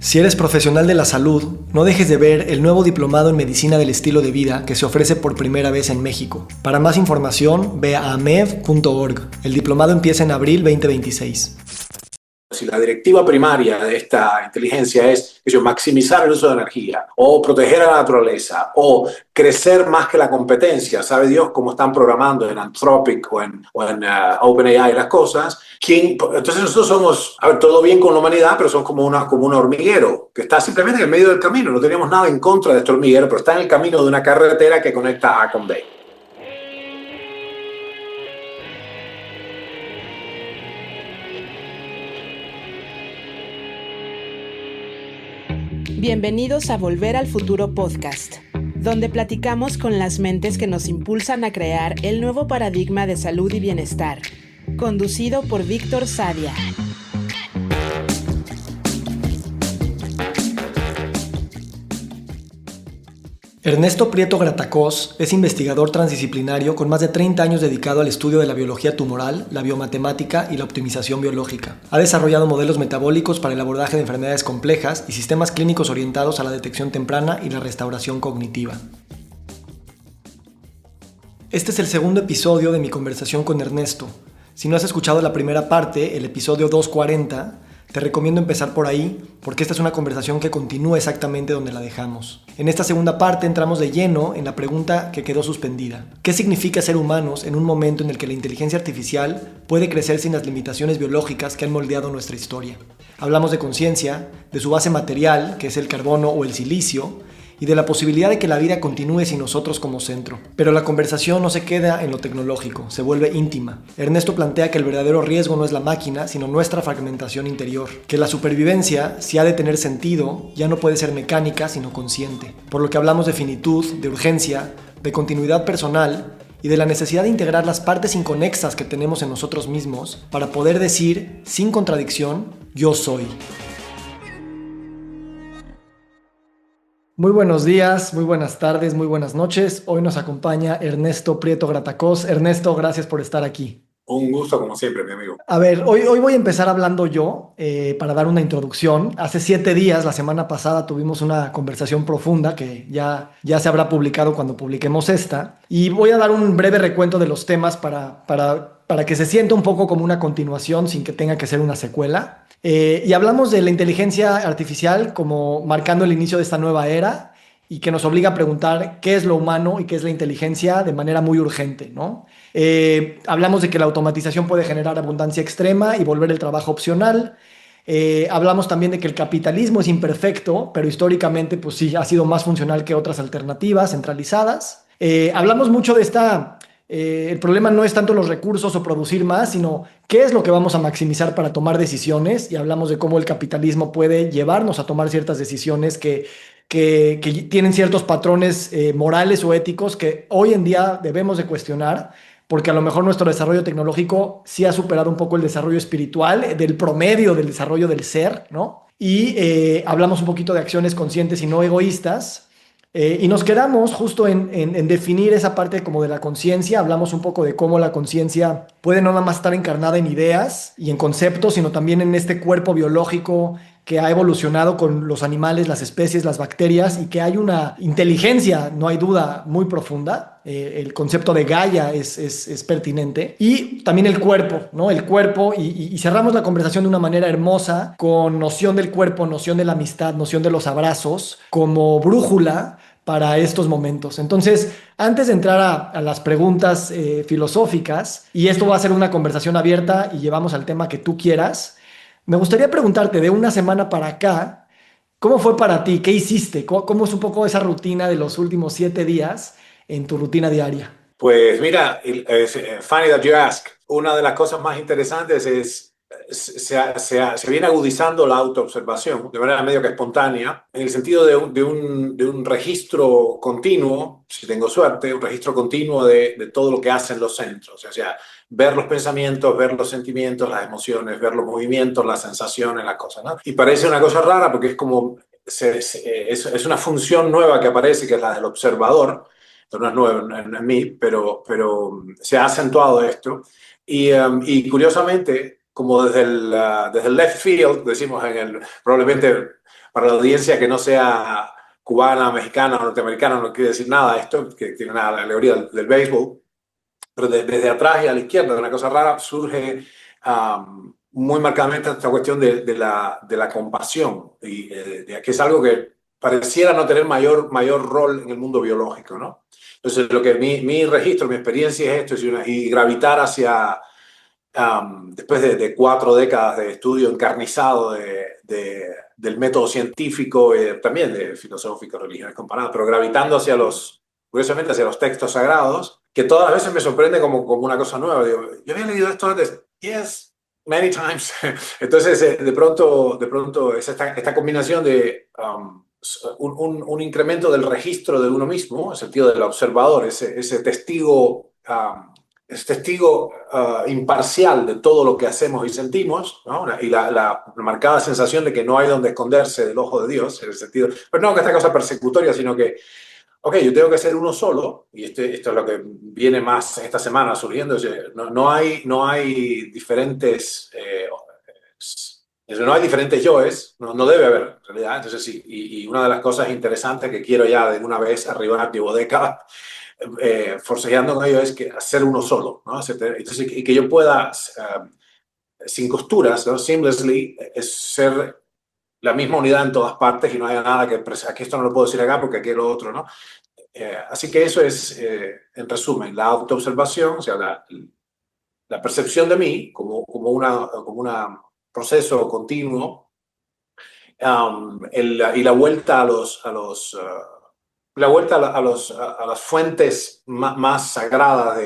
Si eres profesional de la salud, no dejes de ver el nuevo diplomado en Medicina del Estilo de Vida que se ofrece por primera vez en México. Para más información, ve a amev.org. El diplomado empieza en abril 2026. Si la directiva primaria de esta inteligencia es maximizar el uso de energía o proteger a la naturaleza o crecer más que la competencia, sabe Dios cómo están programando en Anthropic o en OpenAI las cosas. Entonces nosotros somos, todo bien con la humanidad, pero somos como un hormiguero que está simplemente en el medio del camino. No tenemos nada en contra de este hormiguero, pero está en el camino de una carretera que conecta A con B. Bienvenidos a Volver al Futuro Podcast, donde platicamos con las mentes que nos impulsan a crear el nuevo paradigma de salud y bienestar, conducido por Víctor Sadia. Ernesto Prieto Gratacós es investigador transdisciplinario con más de 30 años dedicado al estudio de la biología tumoral, la biomatemática y la optimización biológica. Ha desarrollado modelos metabólicos para el abordaje de enfermedades complejas y sistemas clínicos orientados a la detección temprana y la restauración cognitiva. Este es el segundo episodio de mi conversación con Ernesto. Si no has escuchado la primera parte, el episodio 240, te recomiendo empezar por ahí, porque esta es una conversación que continúa exactamente donde la dejamos. En esta segunda parte entramos de lleno en la pregunta que quedó suspendida. ¿Qué significa ser humanos en un momento en el que la inteligencia artificial puede crecer sin las limitaciones biológicas que han moldeado nuestra historia? Hablamos de conciencia, de su base material, que es el carbono o el silicio, y de la posibilidad de que la vida continúe sin nosotros como centro. Pero la conversación no se queda en lo tecnológico, se vuelve íntima. Ernesto plantea que el verdadero riesgo no es la máquina, sino nuestra fragmentación interior. Que la supervivencia, si ha de tener sentido, ya no puede ser mecánica, sino consciente. Por lo que hablamos de finitud, de urgencia, de continuidad personal y de la necesidad de integrar las partes inconexas que tenemos en nosotros mismos para poder decir, sin contradicción, yo soy. Muy buenos días, muy buenas tardes, muy buenas noches. Hoy nos acompaña Ernesto Prieto Gratacós. Ernesto, gracias por estar aquí. Un gusto como siempre, mi amigo. A ver, hoy voy a empezar hablando yo para dar una introducción. Hace 7 días, la semana pasada, tuvimos una conversación profunda que ya se habrá publicado cuando publiquemos esta. Y voy a dar un breve recuento de los temas para que se sienta un poco como una continuación sin que tenga que ser una secuela. Y hablamos de la inteligencia artificial como marcando el inicio de esta nueva era y que nos obliga a preguntar qué es lo humano y qué es la inteligencia de manera muy urgente, ¿no? Hablamos de que la automatización puede generar abundancia extrema y volver el trabajo opcional. Hablamos también de que el capitalismo es imperfecto, pero históricamente pues sí ha sido más funcional que otras alternativas centralizadas. Hablamos mucho de el problema no es tanto los recursos o producir más, sino qué es lo que vamos a maximizar para tomar decisiones, y hablamos de cómo el capitalismo puede llevarnos a tomar ciertas decisiones que tienen ciertos patrones morales o éticos que hoy en día debemos de cuestionar, porque a lo mejor nuestro desarrollo tecnológico sí ha superado un poco el desarrollo espiritual, del promedio del desarrollo del ser, ¿no? Y hablamos un poquito de acciones conscientes y no egoístas. Y nos quedamos justo en definir esa parte como de la conciencia. Hablamos un poco de cómo la conciencia puede no nada más estar encarnada en ideas y en conceptos, sino también en este cuerpo biológico que ha evolucionado con los animales, las especies, las bacterias, y que hay una inteligencia, no hay duda, muy profunda. El concepto de Gaia es pertinente. Y también el cuerpo, ¿no? El cuerpo, y cerramos la conversación de una manera hermosa con noción del cuerpo, noción de la amistad, noción de los abrazos, como brújula para estos momentos. Entonces, antes de entrar a las preguntas filosóficas, y esto va a ser una conversación abierta y llevamos al tema que tú quieras, me gustaría preguntarte, de una semana para acá, ¿cómo fue para ti? ¿Qué hiciste? ¿Cómo es un poco esa rutina de los últimos 7 días en tu rutina diaria? Pues mira, es funny that you ask. Una de las cosas más interesantes es se viene agudizando la autoobservación de manera medio que espontánea, en el sentido de un registro continuo, si tengo suerte, un registro continuo de todo lo que hacen los centros. O sea, ver los pensamientos, ver los sentimientos, las emociones, ver los movimientos, las sensaciones, las cosas, ¿no? Y parece una cosa rara porque es como es una función nueva que aparece, que es la del observador. No es nuevo en mí, pero se ha acentuado esto. Y curiosamente, como desde el left field, decimos probablemente para la audiencia que no sea cubana, mexicana o norteamericana, no quiere decir nada esto, que tiene una alegoría del béisbol, pero desde atrás y a la izquierda, de una cosa rara, surge muy marcadamente esta cuestión de la compasión, y que es algo que pareciera no tener mayor rol en el mundo biológico, ¿no? Entonces, lo que mi registro, mi experiencia es esto, y gravitar hacia, después de 4 décadas de estudio encarnizado del método científico, también de filosófico, religiones comparadas, pero gravitando curiosamente hacia los textos sagrados, que todas las veces me sorprende como una cosa nueva. Digo, yo había leído esto antes, yes, many times. Entonces, de pronto es esta combinación de un incremento del registro de uno mismo, en el sentido del observador, ese testigo, imparcial de todo lo que hacemos y sentimos, ¿no? Y la marcada sensación de que no hay donde esconderse del ojo de Dios, en el sentido, pero no que esta cosa persecutoria, sino que ok, yo tengo que ser uno solo, y esto es lo que viene más esta semana surgiendo. No hay diferentes, no hay diferentes yoes, no debe haber en realidad. Entonces sí, y una de las cosas interesantes que quiero ya de una vez arribar, llevo décadas forcejeando con ello, es que hacer uno solo, ¿no? Entonces, y que yo pueda, sin costuras, ¿no? Seamlessly, ser la misma unidad en todas partes y no haya nada que aquí esto no lo puedo decir acá porque aquí lo otro, ¿no? Así que eso es, en resumen, la autoobservación, o sea, la percepción de mí como un proceso continuo, y la vuelta a las fuentes más sagradas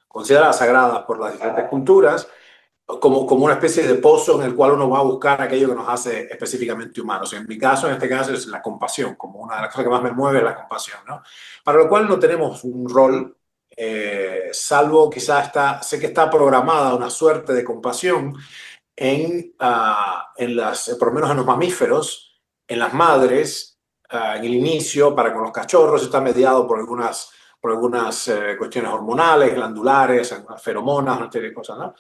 consideradas sagradas por las diferentes culturas, como una especie de pozo en el cual uno va a buscar aquello que nos hace específicamente humanos. En mi caso, en este caso, es la compasión, como una de las cosas que más me mueve es la compasión, ¿no? Para lo cual no tenemos un rol, salvo quizás sé que está programada una suerte de compasión por lo menos en los mamíferos, en las madres, en el inicio, para con los cachorros, está mediado por algunas cuestiones hormonales, glandulares, algunas feromonas, una serie de cosas, ¿no?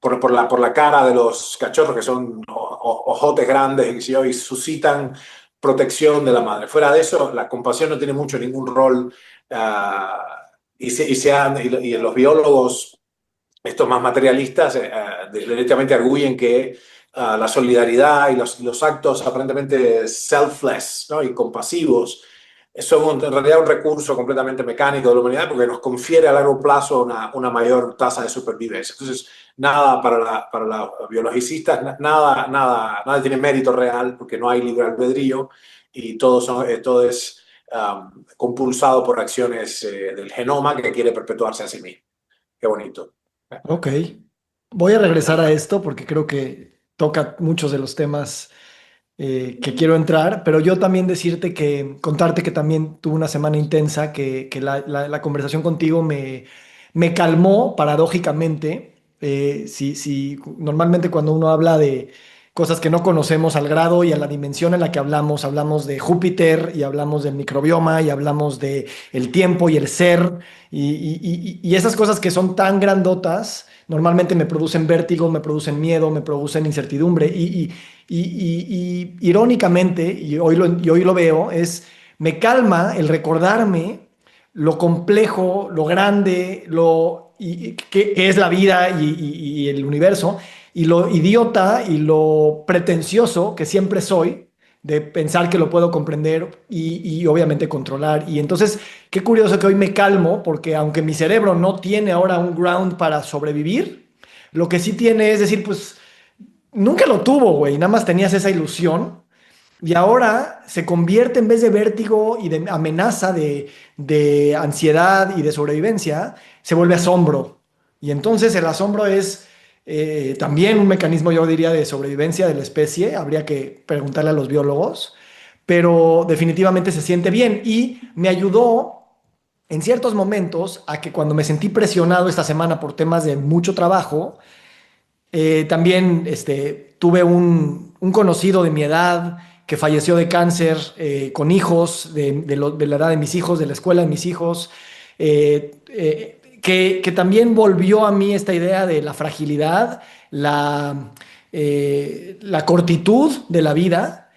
Por la cara de los cachorros, que son ojotes grandes y suscitan protección de la madre. Fuera de eso, la compasión no tiene ningún rol, y los biólogos, estos más materialistas, directamente arguyen que la solidaridad y los actos aparentemente selfless, ¿no? Y compasivos son en realidad un recurso completamente mecánico de la humanidad, porque nos confiere a largo plazo una mayor tasa de supervivencia. Entonces, nada para los biologicistas, nada tiene mérito real, porque no hay libre albedrío y todo es compulsado por acciones del genoma que quiere perpetuarse a sí mismo. Qué bonito. Ok, voy a regresar a esto porque creo que toca muchos de los temas que quiero entrar, pero yo también contarte que también tuve una semana intensa, que la conversación contigo me calmó paradójicamente. Normalmente cuando uno habla de cosas que no conocemos al grado y a la dimensión en la que hablamos de Júpiter y hablamos del microbioma y hablamos de el tiempo y el ser y esas cosas que son tan grandotas, normalmente me producen vértigo, me producen miedo, me producen incertidumbre y irónicamente, y hoy lo veo, me calma el recordarme lo complejo, lo grande, que es la vida y el universo, y lo idiota y lo pretencioso que siempre soy de pensar que lo puedo comprender y obviamente controlar. Y entonces, qué curioso que hoy me calmo, porque aunque mi cerebro no tiene ahora un ground para sobrevivir, lo que sí tiene es decir, pues nunca lo tuvo, güey, nada más tenías esa ilusión. Y ahora se convierte, en vez de vértigo y de amenaza de ansiedad y de sobrevivencia, se vuelve asombro. Y entonces el asombro es también un mecanismo, yo diría, de sobrevivencia de la especie. Habría que preguntarle a los biólogos, pero definitivamente se siente bien. Y me ayudó en ciertos momentos a que cuando me sentí presionado esta semana por temas de mucho trabajo, también tuve un conocido de mi edad que falleció de cáncer, con hijos, de la edad de mis hijos, de la escuela de mis hijos, que también volvió a mí esta idea de la fragilidad, la la cortitud de la vida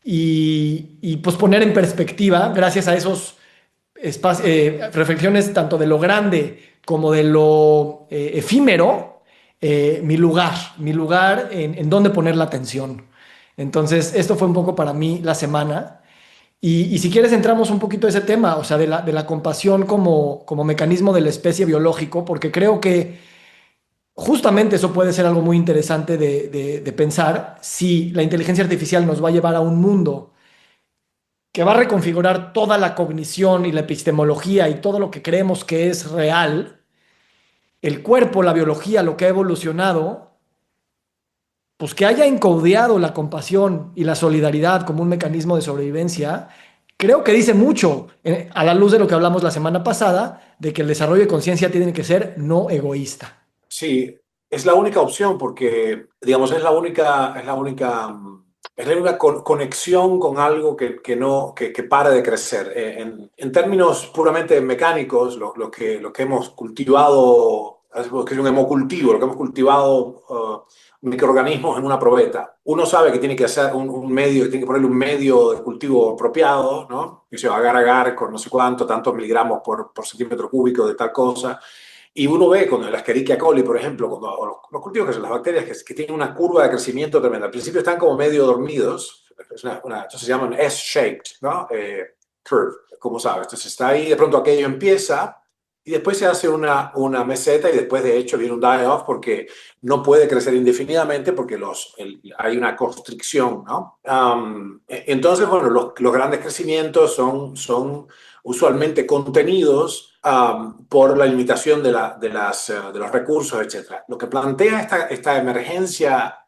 y pues poner en perspectiva, gracias a esos reflexiones tanto de lo grande como de lo efímero, mi lugar en dónde poner la atención. Entonces, esto fue un poco para mí la semana. Y si quieres entramos un poquito a ese tema, o sea, de la compasión como mecanismo de la especie biológico, porque creo que justamente eso puede ser algo muy interesante de pensar si la inteligencia artificial nos va a llevar a un mundo que va a reconfigurar toda la cognición y la epistemología y todo lo que creemos que es real, el cuerpo, la biología, lo que ha evolucionado, pues que haya encaudeado la compasión y la solidaridad como un mecanismo de sobrevivencia, creo que dice mucho a la luz de lo que hablamos la semana pasada, de que el desarrollo de conciencia tiene que ser no egoísta. Sí, es la única opción porque, digamos, es la única conexión con algo que no, que para de crecer. En términos puramente mecánicos, lo que hemos cultivado, que es un hemocultivo, lo que hemos cultivado microorganismos en una probeta. Uno sabe que tiene que hacer un medio, que tiene que ponerle un medio de cultivo apropiado, ¿no? Que se va a agar agar con no sé cuánto, tantos miligramos por centímetro cúbico de tal cosa. Y uno ve con el Escherichia coli, por ejemplo, o los cultivos que son las bacterias que tienen una curva de crecimiento tremenda. Al principio están como medio dormidos, entonces se llaman S-shaped, ¿no? Curve, como sabes. Entonces está ahí, de pronto aquello empieza y después se hace una meseta y después de hecho viene un die-off porque no puede crecer indefinidamente porque hay una constricción, ¿no? Entonces, bueno, los grandes crecimientos son usualmente contenidos por la limitación de los recursos, etc. Lo que plantea esta emergencia,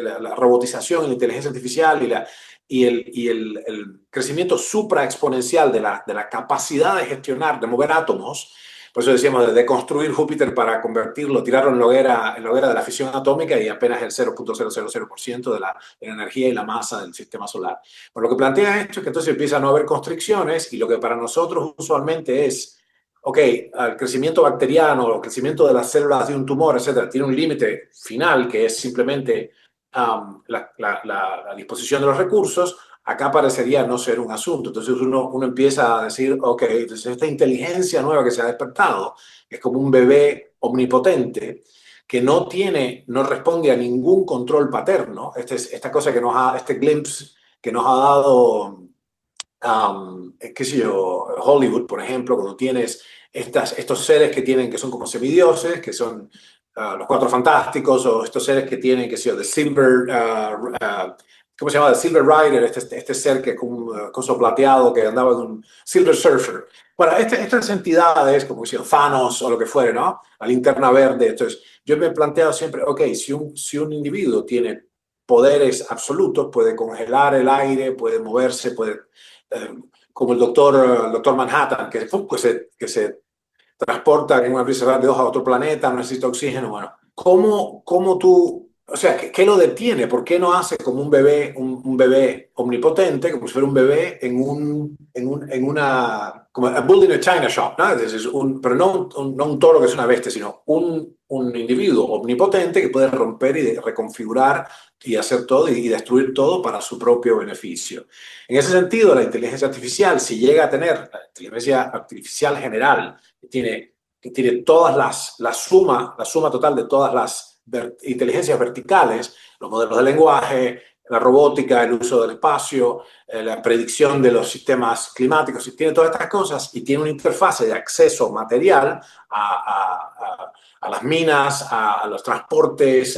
la robotización, la inteligencia artificial y el crecimiento supraexponencial de la capacidad de gestionar, de mover átomos, por eso decíamos de construir Júpiter para convertirlo, tirarlo en la hoguera de la fisión atómica y apenas el 0,000% de la energía y la masa del sistema solar. Por lo que plantea esto es que entonces empieza a no haber constricciones y lo que para nosotros usualmente es, ok, el crecimiento bacteriano, el crecimiento de las células de un tumor, etcétera, tiene un límite final que es simplemente la disposición de los recursos. Acá parecería no ser un asunto. Entonces uno empieza a decir, ok, entonces esta inteligencia nueva que se ha despertado es como un bebé omnipotente que no responde a ningún control paterno. Esta cosa este glimpse que nos ha dado, qué sé yo, Hollywood, por ejemplo, cuando tienes estos seres que son como semidioses, que son los Cuatro Fantásticos, o estos seres que tienen, qué sé yo, The Silver, ¿cómo se llama? The Silver Rider, este ser que con un coso plateado que andaba en un Silver Surfer. Bueno, estas entidades, como decía Thanos o lo que fuere, ¿no? La linterna verde. Entonces, yo me he planteado siempre, ok, si un individuo tiene poderes absolutos, puede congelar el aire, puede moverse, como el doctor Manhattan, que se transporta en una prisa de 2 a otro planeta, no necesita oxígeno. Bueno, ¿cómo tú, o sea, qué lo detiene? ¿Por qué no hace como un bebé omnipotente, como si fuera un bebé en una, como a bull in a china shop, ¿no? Pero no un toro que es una bestia, sino un individuo omnipotente que puede romper y reconfigurar y hacer todo y destruir todo para su propio beneficio. En ese sentido, la inteligencia artificial, si llega a tener la inteligencia artificial general, que tiene la suma total de todas las inteligencias verticales, los modelos de lenguaje, la robótica, el uso del espacio, la predicción de los sistemas climáticos, y tiene todas estas cosas y tiene una interfase de acceso material a las minas, a los transportes,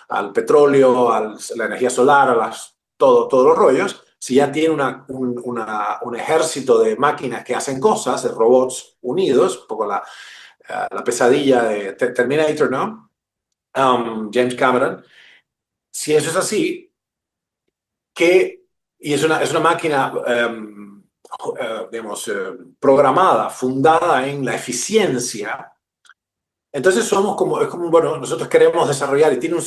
al petróleo, a la energía solar, todos los rollos. Si ya tiene un ejército de máquinas que hacen cosas, de robots unidos, un poco la pesadilla de Terminator, ¿no? James Cameron. Si eso es así, y es una máquina, digamos, programada, fundada en la eficiencia, Entonces es como, bueno, nosotros queremos desarrollar y tiene una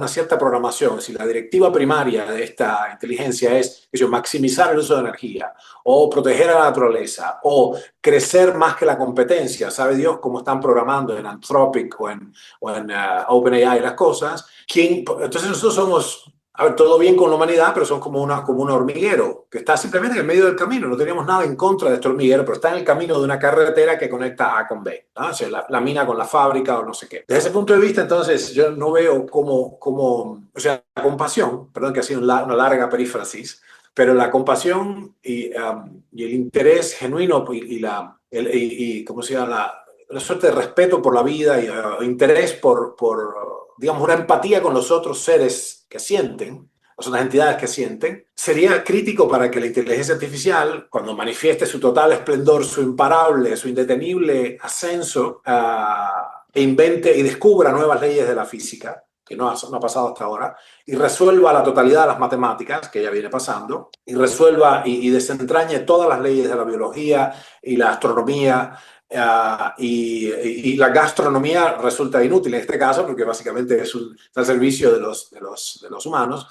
cierta programación. Si la directiva primaria de esta inteligencia es maximizar el uso de energía o proteger a la naturaleza o crecer más que la competencia, sabe Dios cómo están programando en Anthropic o en OpenAI las cosas. Entonces nosotros somos... A ver, todo bien con la humanidad, pero son como un hormiguero que está simplemente en el medio del camino. No teníamos nada en contra de este hormiguero, pero está en el camino de una carretera que conecta A con B, ¿no? O sea, la mina con la fábrica o no sé qué. Desde ese punto de vista, entonces, yo no veo o sea, la compasión, perdón que ha sido una larga perífrasis, pero la compasión y el interés genuino ¿cómo se llama? Una suerte de respeto por la vida y interés digamos, una empatía con los otros seres que sienten, las otras entidades que sienten, sería crítico para que la inteligencia artificial, cuando manifieste su total esplendor, su imparable, su indetenible ascenso, e invente y descubra nuevas leyes de la física, que no ha pasado hasta ahora, y resuelva la totalidad de las matemáticas, que ya viene pasando, y resuelva y desentrañe todas las leyes de la biología y la astronomía, y la gastronomía resulta inútil en este caso porque básicamente está al servicio de los humanos.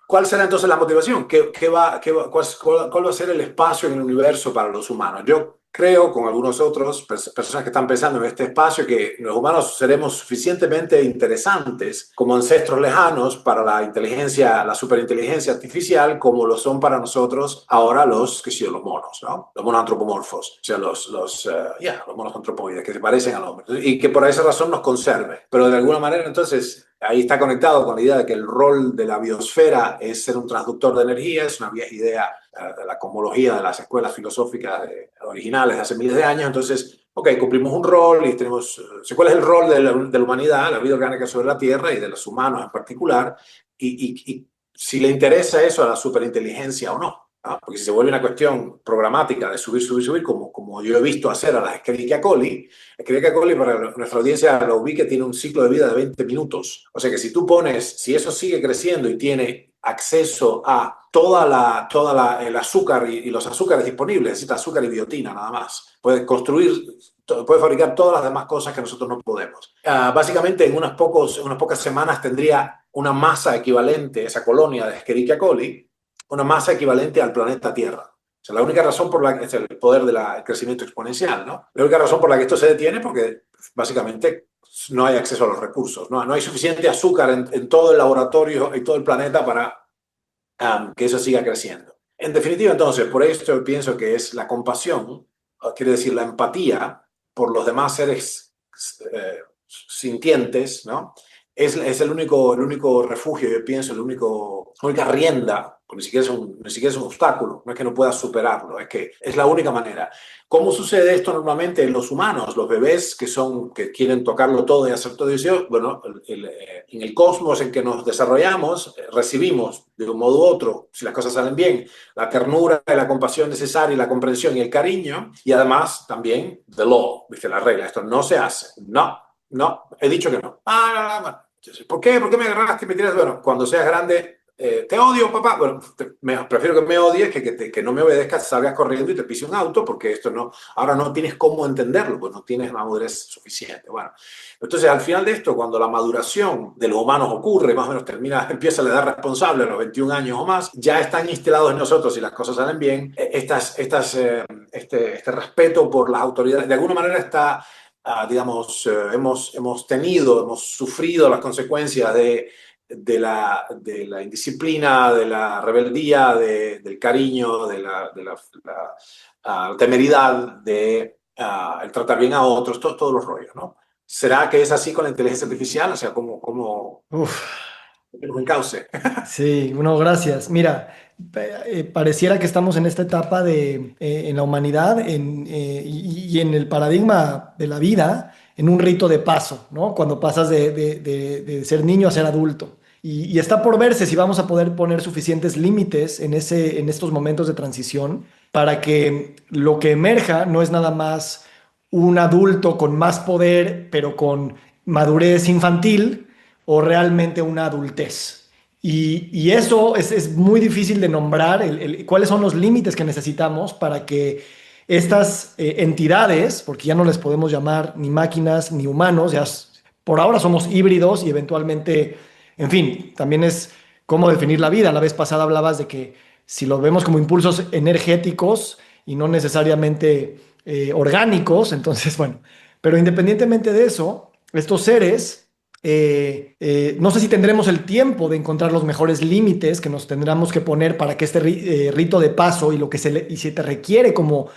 ¿Cuál será entonces la motivación? ¿Cuál va a ser el espacio en el universo para los humanos? Yo creo, con algunos otros personas que están pensando en este espacio, que los humanos seremos suficientemente interesantes como ancestros lejanos para la superinteligencia artificial, como lo son para nosotros ahora los monos, ¿no? Los monos antropomorfos, o sea, los monos antropoides que se parecen al hombre, y que por esa razón nos conserve. Pero de alguna manera, entonces, ahí está conectado con la idea de que el rol de la biosfera es ser un transductor de energía. Es una vieja idea de la cosmología de las escuelas filosóficas originales de hace miles de años. Entonces, cumplimos un rol y tenemos... ¿Cuál es el rol de la humanidad, la vida orgánica sobre la Tierra y de los humanos en particular? Y si le interesa eso a la superinteligencia o no. Porque si se vuelve una cuestión programática de subir, como yo he visto hacer a las Escherichia coli, para nuestra audiencia lo ubique, tiene un ciclo de vida de 20 minutos. O sea que si eso sigue creciendo y tiene acceso a el azúcar y los azúcares disponibles, necesita azúcar y biotina nada más, puede fabricar todas las demás cosas que nosotros no podemos. Básicamente en unas pocas semanas tendría una masa equivalente, esa colonia de Escherichia coli, una masa equivalente al planeta Tierra. O sea, la única razón por la que es el poder del crecimiento exponencial, ¿no? La única razón por la que esto se detiene es porque básicamente no hay acceso a los recursos, no hay suficiente azúcar en todo el laboratorio y todo el planeta para que eso siga creciendo. En definitiva, entonces, por esto yo pienso que es la compasión, quiere decir la empatía por los demás seres sintientes, ¿no? Es el único refugio, yo pienso, la única rienda, porque ni siquiera es un obstáculo, no es que no puedas superarlo, es que es la única manera. ¿Cómo sucede esto normalmente en los humanos? Los bebés que quieren tocarlo todo y hacer todo eso, bueno, en el cosmos en que nos desarrollamos, recibimos de un modo u otro, si las cosas salen bien, la ternura y la compasión necesaria y la comprensión y el cariño, y además también the law, ¿viste? La regla, esto no se hace, no, he dicho que no. ¿Por qué? ¿Por qué me agarraste y me tiras? Bueno, cuando seas grande, te odio, papá. Bueno, prefiero que me odies que no me obedezcas, salgas corriendo y te pise un auto, porque ahora no tienes cómo entenderlo, pues no tienes madurez suficiente. Bueno, entonces al final de esto, cuando la maduración de los humanos ocurre, más o menos empieza la edad responsable a los 21 años o más, ya están instalados en nosotros, si las cosas salen bien, este respeto por las autoridades, de alguna manera está... digamos, hemos sufrido las consecuencias de la indisciplina, de la rebeldía, del cariño, de la temeridad, el tratar bien a otros, todos los rollos, ¿no? ¿Será que es así con la inteligencia artificial? O sea, ¿cómo nos encauce? Sí, bueno, gracias. Mira, pareciera que estamos en esta etapa en la humanidad y en el paradigma de la vida, en un rito de paso, ¿no? Cuando pasas de ser niño a ser adulto. Y está por verse si vamos a poder poner suficientes límites en estos momentos de transición para que lo que emerja no es nada más un adulto con más poder, pero con madurez infantil, o realmente una adultez. Y eso es muy difícil de nombrar, cuáles son los límites que necesitamos para que estas entidades, porque ya no les podemos llamar ni máquinas ni humanos, por ahora somos híbridos y eventualmente, en fin, también es cómo definir la vida. La vez pasada hablabas de que si lo vemos como impulsos energéticos y no necesariamente orgánicos, entonces, bueno, pero independientemente de eso, estos seres, no sé si tendremos el tiempo de encontrar los mejores límites que nos tendremos que poner para que este rito de paso y lo que y se te requiere como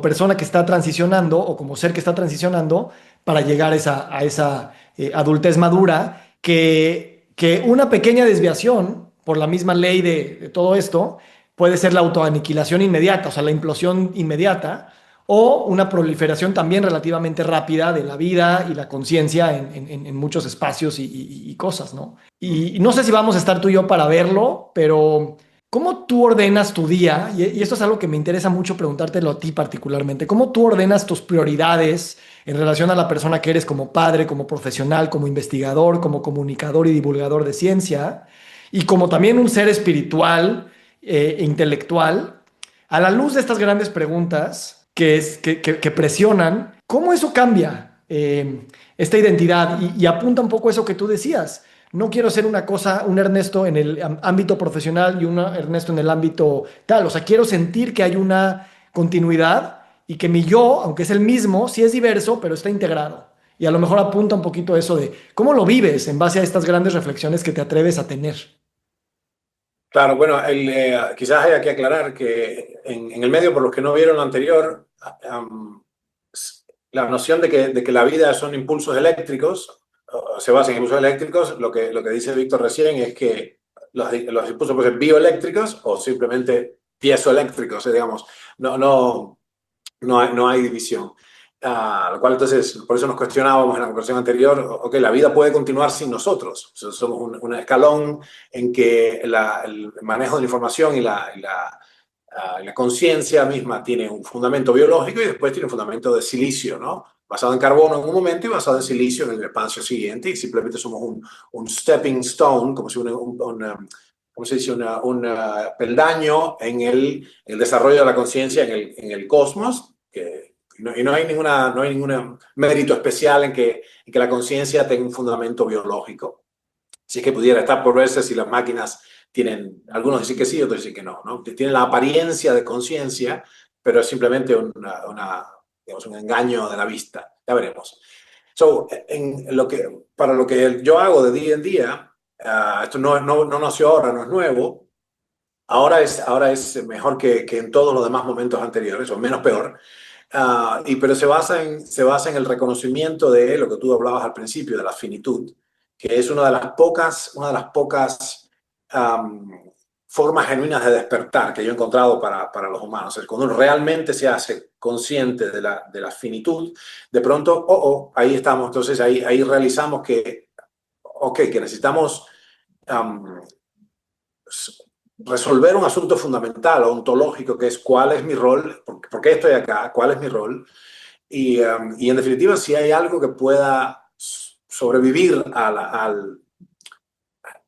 persona que está transicionando o como ser que está transicionando para llegar a esa adultez madura, que una pequeña desviación por la misma ley de todo esto puede ser la autoaniquilación inmediata, o sea, la implosión inmediata, o una proliferación también relativamente rápida de la vida y la conciencia en muchos espacios y cosas, ¿no? Y no sé si vamos a estar tú y yo para verlo, pero ¿cómo tú ordenas tu día? Y esto es algo que me interesa mucho preguntártelo a ti particularmente. ¿Cómo tú ordenas tus prioridades en relación a la persona que eres como padre, como profesional, como investigador, como comunicador y divulgador de ciencia, y como también un ser espiritual e intelectual, a la luz de estas grandes preguntas que presionan? ¿Cómo eso cambia esta identidad? Y apunta un poco a eso que tú decías. No quiero ser una cosa, un Ernesto en el ámbito profesional y un Ernesto en el ámbito tal. O sea, quiero sentir que hay una continuidad y que mi yo, aunque es el mismo, sí es diverso, pero está integrado. Y a lo mejor apunta un poquito eso de cómo lo vives en base a estas grandes reflexiones que te atreves a tener. Claro, bueno, quizás haya que aclarar que en el medio, por los que no vieron lo anterior, um, la noción de que la vida son impulsos eléctricos, o se basa en impulsos eléctricos, lo que dice Víctor recién es que los impulsos pueden ser bioeléctricos o simplemente piezoeléctricos, digamos, no hay división. Lo cual entonces, por eso nos cuestionábamos en la conversación anterior, ok, la vida puede continuar sin nosotros. Somos un escalón en que el manejo de la información y la conciencia misma tiene un fundamento biológico y después tiene un fundamento de silicio, ¿no? Basado en carbono en un momento y basado en silicio en el espacio siguiente, y simplemente somos un stepping stone, como si ¿cómo se dice? Un peldaño en el desarrollo de la conciencia en el cosmos, y no hay ningún mérito especial en que la conciencia tenga un fundamento biológico. Si es que pudiera estar por verse si las máquinas tienen, algunos dicen que sí, otros dicen que no, ¿no? Tienen la apariencia de conciencia, pero es simplemente digamos, un engaño de la vista. Ya veremos. Para lo que yo hago de día en día, esto no nació ahora, no es nuevo. Ahora es mejor que en todos los demás momentos anteriores, o menos peor. Pero se basa en el reconocimiento de lo que tú hablabas al principio, de la finitud, que es una de las pocas formas genuinas de despertar que yo he encontrado para los humanos. Es cuando uno realmente se hace consciente de la finitud, de pronto, ahí estamos. Entonces ahí realizamos que necesitamos resolver un asunto fundamental, ontológico, que es cuál es mi rol, por qué estoy acá, cuál es mi rol. Y en definitiva, si hay algo que pueda sobrevivir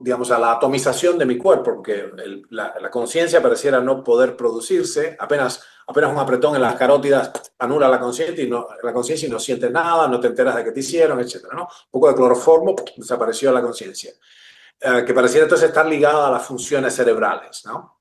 digamos, a la atomización de mi cuerpo, porque la conciencia pareciera no poder producirse, apenas un apretón en las carótidas anula la conciencia y no sientes nada, no te enteras de que te hicieron, etc., ¿no? Un poco de cloroformo, desapareció la conciencia. Que pareciera entonces estar ligada a las funciones cerebrales, ¿no?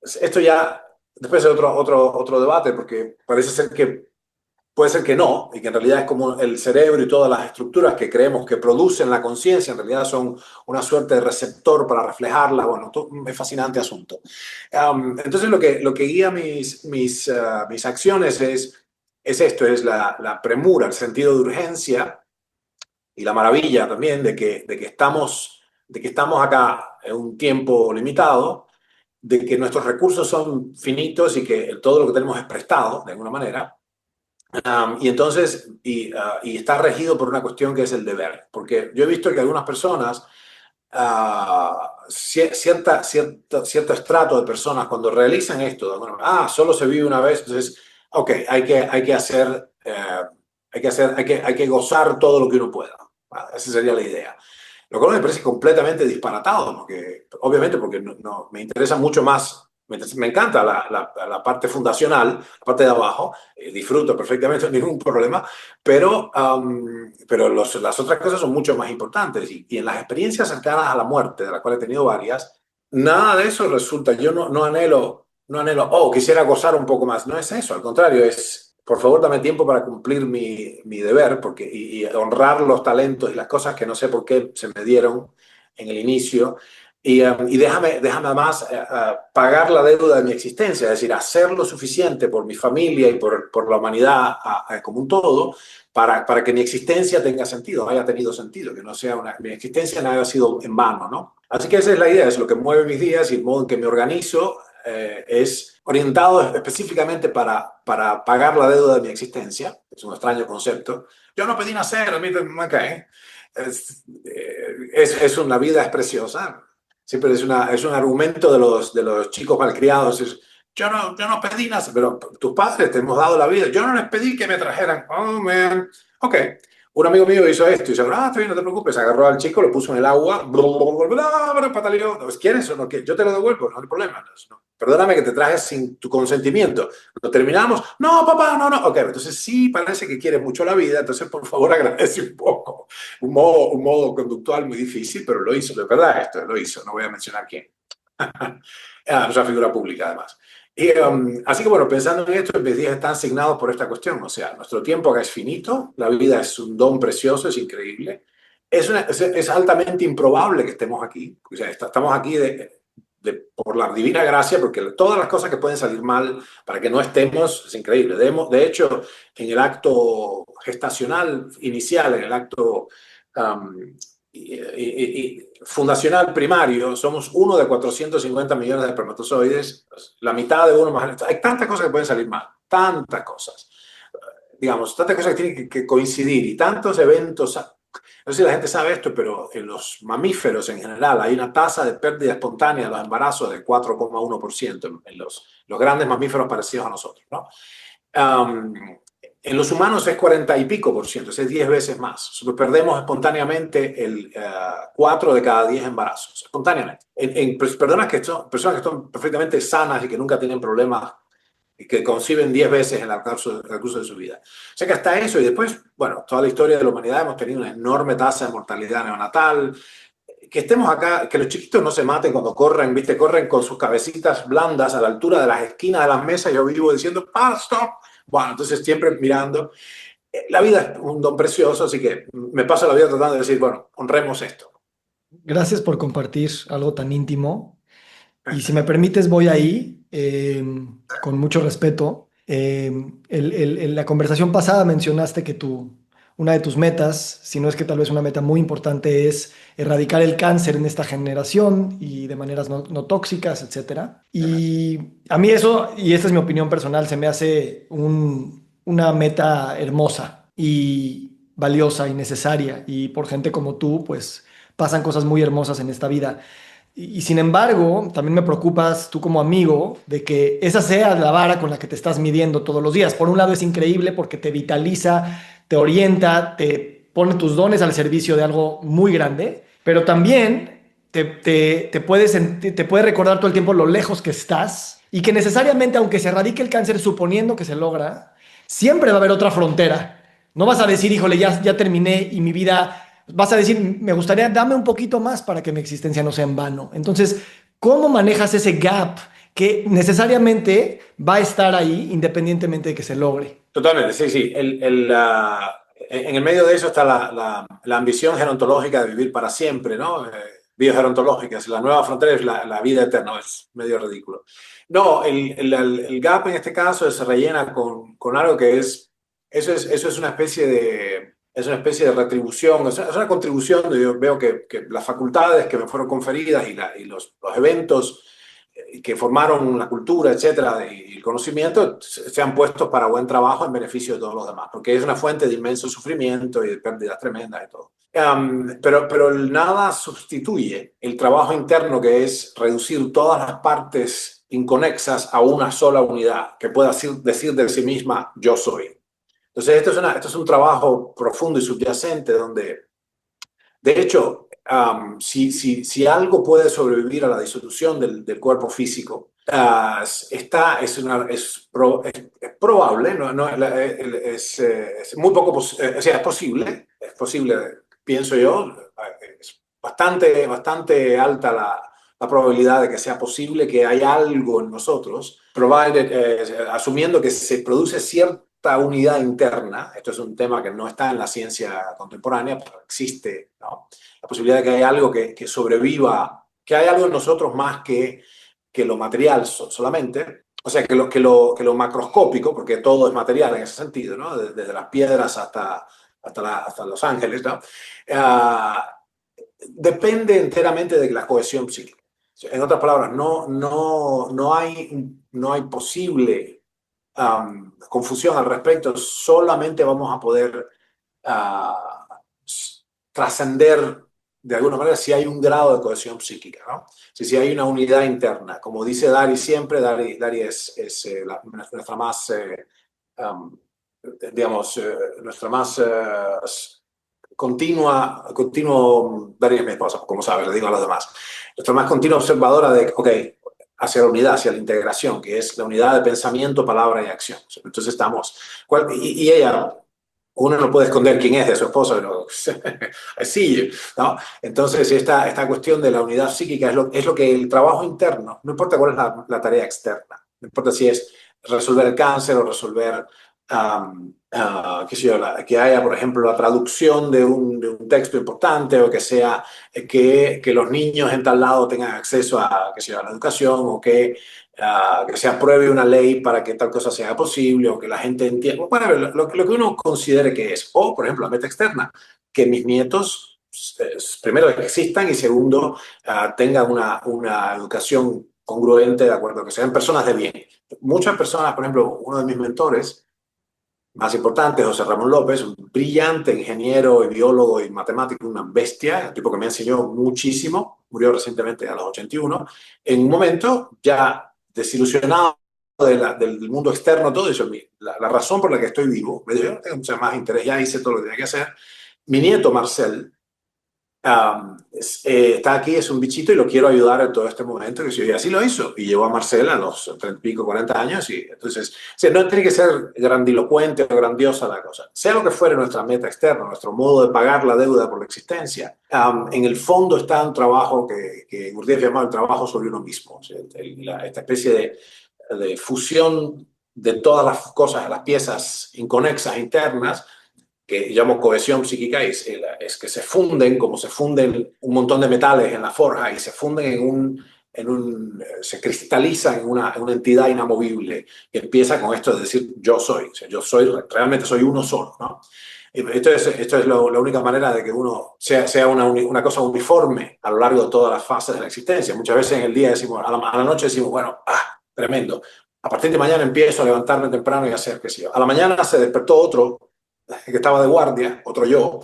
Esto ya después es otro debate, porque puede ser que no, y que en realidad es como el cerebro y todas las estructuras que creemos que producen la conciencia, en realidad son una suerte de receptor para reflejarla. Bueno, es fascinante asunto. Entonces lo que guía mis acciones es esto, es la premura, el sentido de urgencia y la maravilla también de que estamos acá en un tiempo limitado, de que nuestros recursos son finitos y que todo lo que tenemos es prestado, de alguna manera. Y entonces, está regido por una cuestión que es el deber. Porque yo he visto que algunas personas, cierto estrato de personas, cuando realizan esto, bueno, solo se vive una vez, entonces, ok, hay que gozar todo lo que uno pueda. Esa sería la idea. Lo cual me parece completamente disparatado, obviamente porque no, me interesa mucho más Me encanta la parte fundacional, la parte de abajo, disfruto perfectamente, ningún problema, pero las otras cosas son mucho más importantes. Y en las experiencias cercanas a la muerte, de las cuales he tenido varias, nada de eso resulta, yo no anhelo, oh, quisiera gozar un poco más. No es eso, al contrario, es, por favor, dame tiempo para cumplir mi deber y honrar los talentos y las cosas que no sé por qué se me dieron en el inicio. Y déjame además pagar la deuda de mi existencia, es decir, hacer lo suficiente por mi familia y por la humanidad como un todo para que mi existencia tenga sentido, haya tenido sentido, que no sea mi existencia no haya sido en vano, ¿no? Así que esa es la idea, es lo que mueve mis días y el modo en que me organizo es orientado específicamente para pagar la deuda de mi existencia. Es un extraño concepto. Yo no pedí nacer, a mí me cae. La vida es preciosa. Siempre es un argumento de los chicos malcriados. Yo no pedí nacer, pero tus padres te hemos dado la vida. Yo no les pedí que me trajeran. Oh, man. Ok. Un amigo mío hizo esto y dice, está bien, no te preocupes. Agarró al chico, lo puso en el agua, pataleó. ¿Quieres o no quieres? Yo te lo devuelvo, no hay problema. No. Perdóname que te traje sin tu consentimiento. Lo terminamos. No, papá, no. Ok, entonces sí parece que quieres mucho la vida, entonces por favor agradece un poco. Un modo conductual muy difícil, pero lo hizo, de verdad esto, lo hizo. No voy a mencionar quién. Es una figura pública además. Así que bueno, pensando en esto, mis días están asignados por esta cuestión. O sea, nuestro tiempo acá es finito, la vida es un don precioso, es increíble. Es altamente improbable que estemos aquí. O sea, estamos aquí por la divina gracia, porque todas las cosas que pueden salir mal para que no estemos es increíble. De hecho, en el acto gestacional inicial, en el acto fundacional primario, somos uno de 450 millones de espermatozoides, la mitad de uno más. Hay tantas cosas que pueden salir mal, tantas cosas. Digamos, tantas cosas que tienen que coincidir y tantos eventos. No sé si la gente sabe esto, pero en los mamíferos en general hay una tasa de pérdida espontánea de los embarazos de 4,1% en los grandes mamíferos parecidos a nosotros, ¿no? En los humanos es 40 y pico por ciento, es 10 veces más. Perdemos espontáneamente el 4 de cada 10 embarazos, espontáneamente. En personas que son perfectamente sanas y que nunca tienen problemas y que conciben 10 veces en el curso de su vida. O sea que hasta eso, y después, bueno, toda la historia de la humanidad hemos tenido una enorme tasa de mortalidad neonatal. Que estemos acá, que los chiquitos no se maten cuando corren, ¿viste? Corren con sus cabecitas blandas a la altura de las esquinas de las mesas. Yo vivo diciendo, stop. Bueno, entonces siempre mirando. La vida es un don precioso, así que me paso la vida tratando de decir, bueno, honremos esto. Gracias por compartir algo tan íntimo. Y si me permites, voy ahí, con mucho respeto. En la conversación pasada mencionaste que una de tus metas, si no es que tal vez una meta muy importante, es erradicar el cáncer en esta generación y de maneras no tóxicas, etcétera. Y a mí eso, y esta es mi opinión personal, se me hace una meta hermosa y valiosa y necesaria. Y por gente como tú, pues pasan cosas muy hermosas en esta vida. Y sin embargo, también me preocupas tú como amigo de que esa sea la vara con la que te estás midiendo todos los días. Por un lado es increíble porque te vitaliza, te orienta, te pone tus dones al servicio de algo muy grande, pero también te puede recordar todo el tiempo lo lejos que estás y que necesariamente, aunque se erradique el cáncer suponiendo que se logra, siempre va a haber otra frontera. No vas a decir, híjole, ya terminé y mi vida... Vas a decir, me gustaría, dame un poquito más para que mi existencia no sea en vano. Entonces, ¿cómo manejas ese gap que necesariamente va a estar ahí independientemente de que se logre? Totalmente, sí. En el medio de eso está la ambición gerontológica de vivir para siempre, ¿no? Biogerontológica, la nueva frontera es la vida eterna, es medio ridículo. No, el gap en este caso se rellena con algo que eso es una especie de... Es una especie de retribución, es una contribución donde yo veo que las facultades que me fueron conferidas y los eventos que formaron la cultura, etcétera, y el conocimiento se han puesto para buen trabajo en beneficio de todos los demás, porque es una fuente de inmenso sufrimiento y de pérdidas tremendas y todo. Pero nada sustituye el trabajo interno, que es reducir todas las partes inconexas a una sola unidad que pueda decir de sí misma, yo soy. Entonces, esto es un trabajo profundo y subyacente donde, de hecho, si algo puede sobrevivir a la disolución del cuerpo físico, es probable, es muy poco, o sea, es posible, pienso yo, es bastante alta la probabilidad de que sea posible que haya algo en nosotros, asumiendo que se produce cierta unidad interna. Esto es un tema que no está en la ciencia contemporánea, pero existe, ¿no? La posibilidad de que haya algo que sobreviva, que hay algo en nosotros más que lo material solamente, o sea, que lo macroscópico, porque todo es material en ese sentido, ¿no? Desde las piedras hasta Los Ángeles, ¿no? Depende enteramente de la cohesión psíquica. En otras palabras, no hay posible confusión al respecto, solamente vamos a poder uh, trascender de alguna manera si hay un grado de cohesión psíquica, ¿no? Si hay una unidad interna. Como dice Dari siempre, Dari es nuestra más, digamos, nuestra más continuo, Dari es mi esposa, como sabes, le digo a los demás, nuestra más continua observadora de, ok, hacia la unidad, hacia la integración, que es la unidad de pensamiento, palabra y acción. Entonces y ella, uno no puede esconder quién es de su esposo, pero sí, ¿no? Entonces esta cuestión de la unidad psíquica es lo que el trabajo interno, no importa cuál es la tarea externa, no importa si es resolver el cáncer o resolver, qué sé yo, que haya, por ejemplo, la traducción de un texto importante, o que sea que los niños en tal lado tengan acceso a, qué sé yo, a la educación, o que se apruebe una ley para que tal cosa sea posible, o que la gente entienda, bueno, lo que uno considere que es, o por ejemplo la meta externa, que mis nietos, primero, existan, y segundo, tengan una educación congruente, de acuerdo, que sean personas de bien. Muchas personas, por ejemplo, uno de mis mentores más importantes, José Ramón López, un brillante ingeniero y biólogo y matemático, una bestia, un tipo que me enseñó muchísimo, murió recientemente a los 81, en un momento ya desilusionado del mundo externo, todo eso, la razón por la que estoy vivo, me dijo, yo no tengo mucho más interés, ya hice todo lo que tenía que hacer. Mi nieto Marcel está aquí, es un bichito, y lo quiero ayudar en todo este momento. Y así lo hizo, y llevó a Marcela a los 30 y pico, 40 años. Y entonces, o sea, no tiene que ser grandilocuente o grandiosa la cosa. Sea lo que fuere nuestra meta externa, nuestro modo de pagar la deuda por la existencia, en el fondo está un trabajo que Gurdjieff llamaba el trabajo sobre uno mismo. O sea, esta especie de fusión de todas las cosas, las piezas inconexas internas, que llamo cohesión psíquica, es que se funden, como se funden un montón de metales en la forja, y se funden se cristalizan en una entidad inamovible, que empieza con esto de decir yo soy, o sea, realmente soy uno solo, ¿no? Esto es la única manera de que uno sea una cosa uniforme a lo largo de todas las fases de la existencia. Muchas veces en el día decimos, a la noche decimos, bueno, tremendo, a partir de mañana empiezo a levantarme temprano y a hacer qué sé yo. A la mañana se despertó otro que estaba de guardia, otro yo,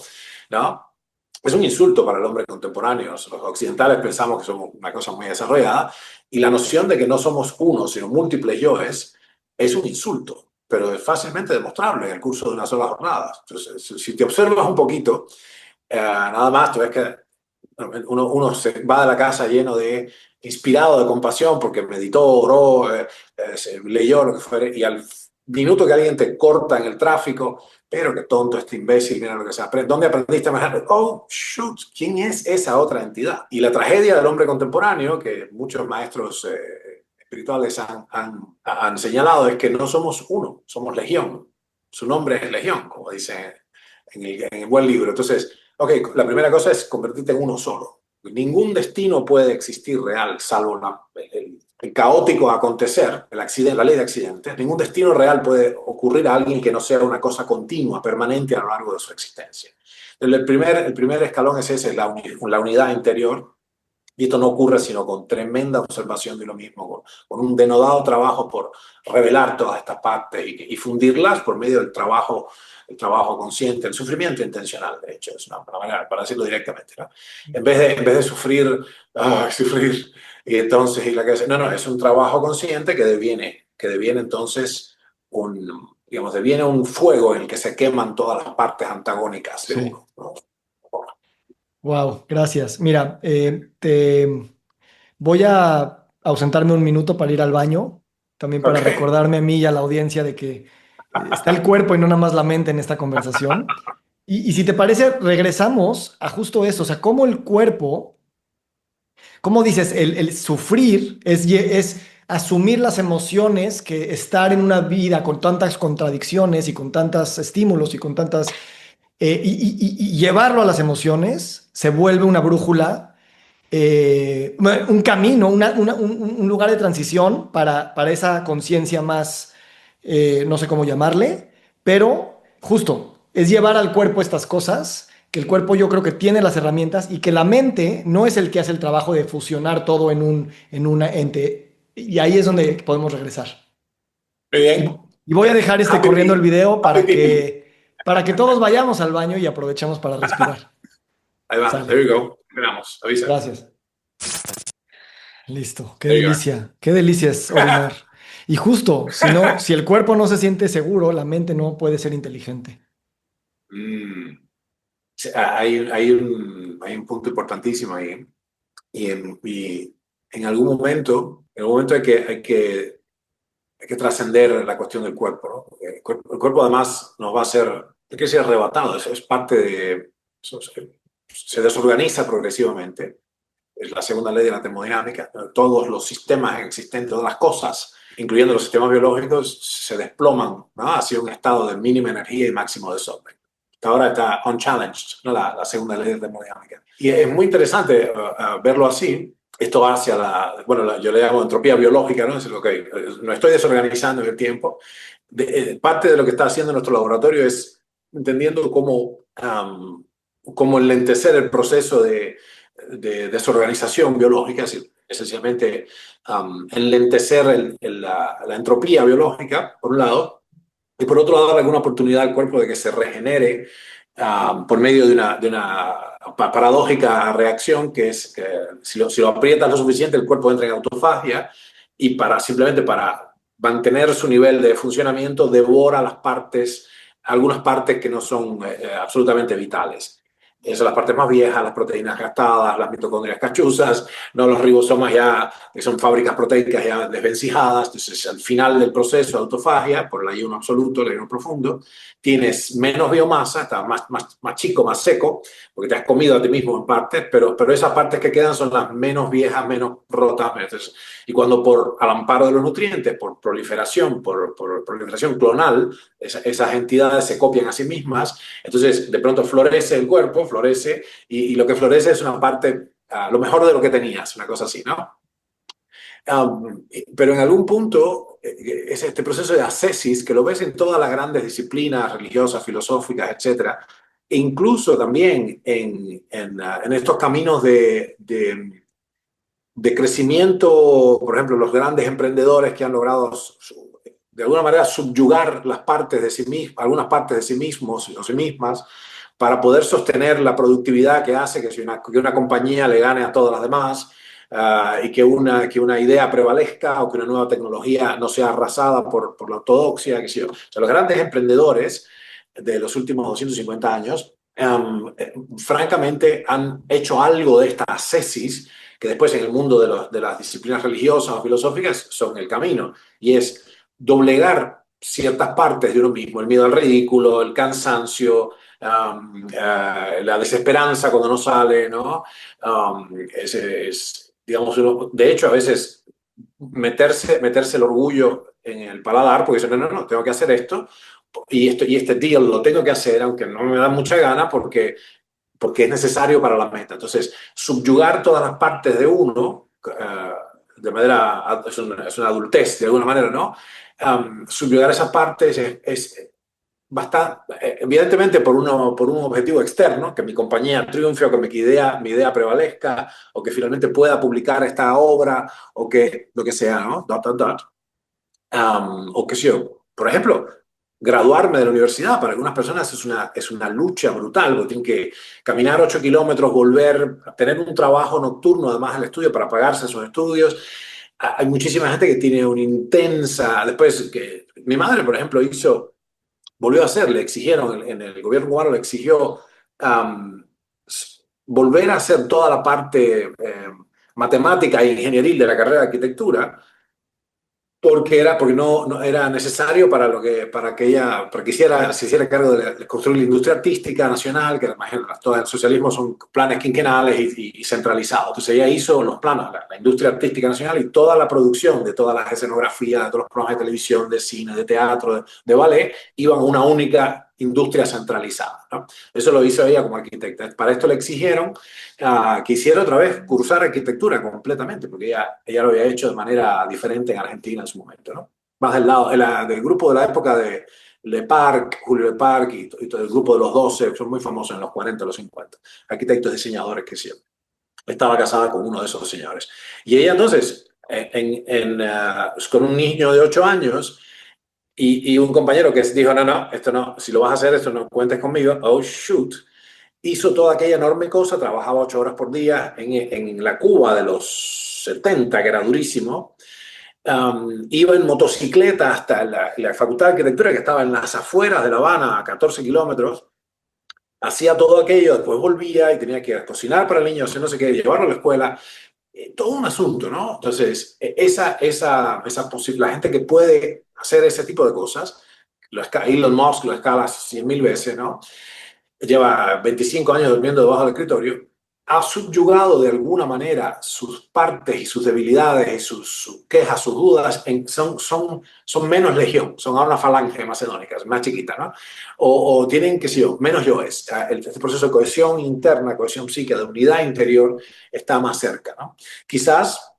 ¿no? Es un insulto para el hombre contemporáneo. Los occidentales pensamos que somos una cosa muy desarrollada, y la noción de que no somos uno, sino múltiples yoes, es un insulto, pero es fácilmente demostrable en el curso de una sola jornada. Entonces, si te observas un poquito, nada más, tú ves que uno se va de la casa inspirado de compasión, porque meditó, oró, leyó, lo que fuere, y al minuto que alguien te corta en el tráfico, pero qué tonto este imbécil, mira lo que se aprende. ¿Dónde aprendiste a manejar? Oh, shoot, ¿quién es esa otra entidad? Y la tragedia del hombre contemporáneo, que muchos maestros espirituales han señalado, es que no somos uno, somos legión. Su nombre es Legión, como dice en el buen libro. Entonces, ok, la primera cosa es convertirte en uno solo. Ningún destino puede existir real, salvo el caótico acontecer, el accidente, la ley de accidentes. Ningún destino real puede ocurrir a alguien que no sea una cosa continua, permanente a lo largo de su existencia. El primer escalón es ese, la unidad interior. Y esto no ocurre sino con tremenda observación de lo mismo, con un denodado trabajo por revelar todas estas partes y fundirlas por medio del trabajo, el trabajo consciente, el sufrimiento intencional, de hecho, es una manera para decirlo directamente, ¿no? En vez de sufrir, y entonces, no, es un trabajo consciente que deviene entonces deviene un fuego en el que se queman todas las partes antagónicas de uno, ¿no? Wow, gracias. Mira, te voy a ausentarme un minuto para ir al baño, también para Ok. recordarme a mí y a la audiencia de que está el cuerpo y no nada más la mente en esta conversación. Y si te parece, regresamos a justo eso, o sea, cómo el cuerpo, cómo dices, el sufrir es asumir las emociones, que estar en una vida con tantas contradicciones y con tantos estímulos y con tantas y llevarlo a las emociones se vuelve una brújula, un camino, un lugar de transición para esa conciencia más, no sé cómo llamarle, pero justo es llevar al cuerpo estas cosas, que el cuerpo yo creo que tiene las herramientas y que la mente no es el que hace el trabajo de fusionar todo en una ente. Y ahí es donde podemos regresar. Muy Y, bien. y voy a dejar Happy corriendo el meeting. video Happy meeting. para que todos vayamos al baño y aprovechemos para respirar. Ahí va. Sale. There you go. Esperamos. Avisa. Gracias. Listo. There you are. Qué delicia es orinar. Y justo, si el cuerpo no se siente seguro, la mente no puede ser inteligente. Mm. Sí, hay un punto importantísimo ahí. Y en algún momento hay que trascender la cuestión del cuerpo, ¿no? Porque el cuerpo además nos va a ser, hay que ser arrebatado, es parte de, eso se desorganiza progresivamente. Es la segunda ley de la termodinámica. Todos los sistemas existentes, todas las cosas, incluyendo los sistemas biológicos, se desploman, ¿no? Hacia un estado de mínima energía y máximo desorden. Hasta ahora está unchallenged, ¿no? La segunda ley de termodinámica. Y es muy interesante verlo así. Esto va hacia yo le llamo entropía biológica, ¿no? Es decir, okay, no estoy desorganizando en el tiempo. Parte de lo que está haciendo nuestro laboratorio es entendiendo cómo enlentecer el proceso de desorganización biológica, es decir, esencialmente enlentecer la entropía biológica, por un lado, y por otro lado, darle alguna oportunidad al cuerpo de que se regenere por medio de una paradójica reacción, que es que si lo aprietas lo suficiente, el cuerpo entra en autofagia y simplemente para mantener su nivel de funcionamiento, devora algunas partes que no son absolutamente vitales. Esas son las partes más viejas, las proteínas gastadas, las mitocondrias cachuzas, no los ribosomas ya, que son fábricas proteicas ya desvencijadas. Entonces, al final del proceso de autofagia, por el ayuno absoluto, el ayuno profundo, tienes menos biomasa, está más chico, más seco, porque te has comido a ti mismo en parte, pero esas partes que quedan son las menos viejas, menos rotas. Entonces, y cuando al amparo de los nutrientes, por proliferación clonal, esas entidades se copian a sí mismas, entonces de pronto florece el cuerpo, florece, y lo que florece es una parte, lo mejor de lo que tenías, una cosa así, ¿no? Pero en algún punto es este proceso de ascesis que lo ves en todas las grandes disciplinas religiosas, filosóficas, etcétera, e incluso también en estos caminos de crecimiento, por ejemplo, los grandes emprendedores que han logrado de alguna manera subyugar las partes de sí mismos, algunas partes de sí mismos o sí mismas, para poder sostener la productividad que hace que una compañía le gane a todas las demás, y que una idea prevalezca o que una nueva tecnología no sea arrasada por la ortodoxia. Que sea. O sea, los grandes emprendedores de los últimos 250 años, francamente, han hecho algo de esta ascesis que después en el mundo de las disciplinas religiosas o filosóficas son el camino, y es doblegar ciertas partes de uno mismo, el miedo al ridículo, el cansancio, la desesperanza cuando no sale, ¿no? Digamos, de hecho, a veces meterse el orgullo en el paladar, porque dicen, no, tengo que hacer esto, y este deal lo tengo que hacer, aunque no me da mucha gana, porque es necesario para la meta. Entonces, subyugar todas las partes de uno, de manera, es una adultez de alguna manera, ¿no? Subyugar esas partes es bastante, evidentemente por un objetivo externo, que mi compañía triunfe o que mi idea prevalezca o que finalmente pueda publicar esta obra o que lo que sea, ¿no? O que sea, por ejemplo, graduarme de la universidad para algunas personas es una lucha brutal, porque tienen que caminar 8 kilómetros, volver, tener un trabajo nocturno además del estudio para pagarse sus estudios. Hay muchísima gente que tiene una intensa, después que mi madre, por ejemplo, volvió a hacer, le exigieron, en el gobierno cubano le exigió volver a hacer toda la parte matemática e ingenieril de la carrera de arquitectura, porque no era necesario para que se hiciera cargo de construir la industria artística nacional, que imagino, todo el socialismo son planes quinquenales y centralizados. Entonces ella hizo los planos, la industria artística nacional y toda la producción de todas las escenografías, de todos los programas de televisión, de cine, de teatro, de ballet, iban a una única industria centralizada, ¿no? Eso lo hizo ella como arquitecta. Para esto le exigieron que hiciera otra vez cursar arquitectura completamente, porque ella lo había hecho de manera diferente en Argentina en su momento, ¿no? Más del grupo de la época de Le Parc, Julio Le Parc y todo el grupo de los 12, que son muy famosos en los 40, los 50, arquitectos, diseñadores que hicieron. Estaba casada con uno de esos señores. Y ella entonces, con un niño de 8 años, y un compañero que dijo, no, esto no, si lo vas a hacer, esto no cuentes conmigo, oh shoot, hizo toda aquella enorme cosa, trabajaba 8 horas por día en la Cuba de los 70, que era durísimo. Iba en motocicleta hasta la Facultad de Arquitectura, que estaba en las afueras de La Habana, a 14 kilómetros, hacía todo aquello, después volvía y tenía que cocinar para el niño, hacer no sé qué, llevarlo a la escuela, todo un asunto, ¿no? Entonces, la gente que puede hacer ese tipo de cosas, Elon Musk lo escala 100.000 veces, ¿no? Lleva 25 años durmiendo debajo del escritorio, ha subyugado de alguna manera sus partes y sus debilidades y sus quejas, sus dudas, son menos legión, son ahora una falange macedónica, más chiquita, ¿no? O tienen, qué sé yo, menos yoes. Este proceso de cohesión interna, cohesión psíquica, de unidad interior, está más cerca, ¿no? Quizás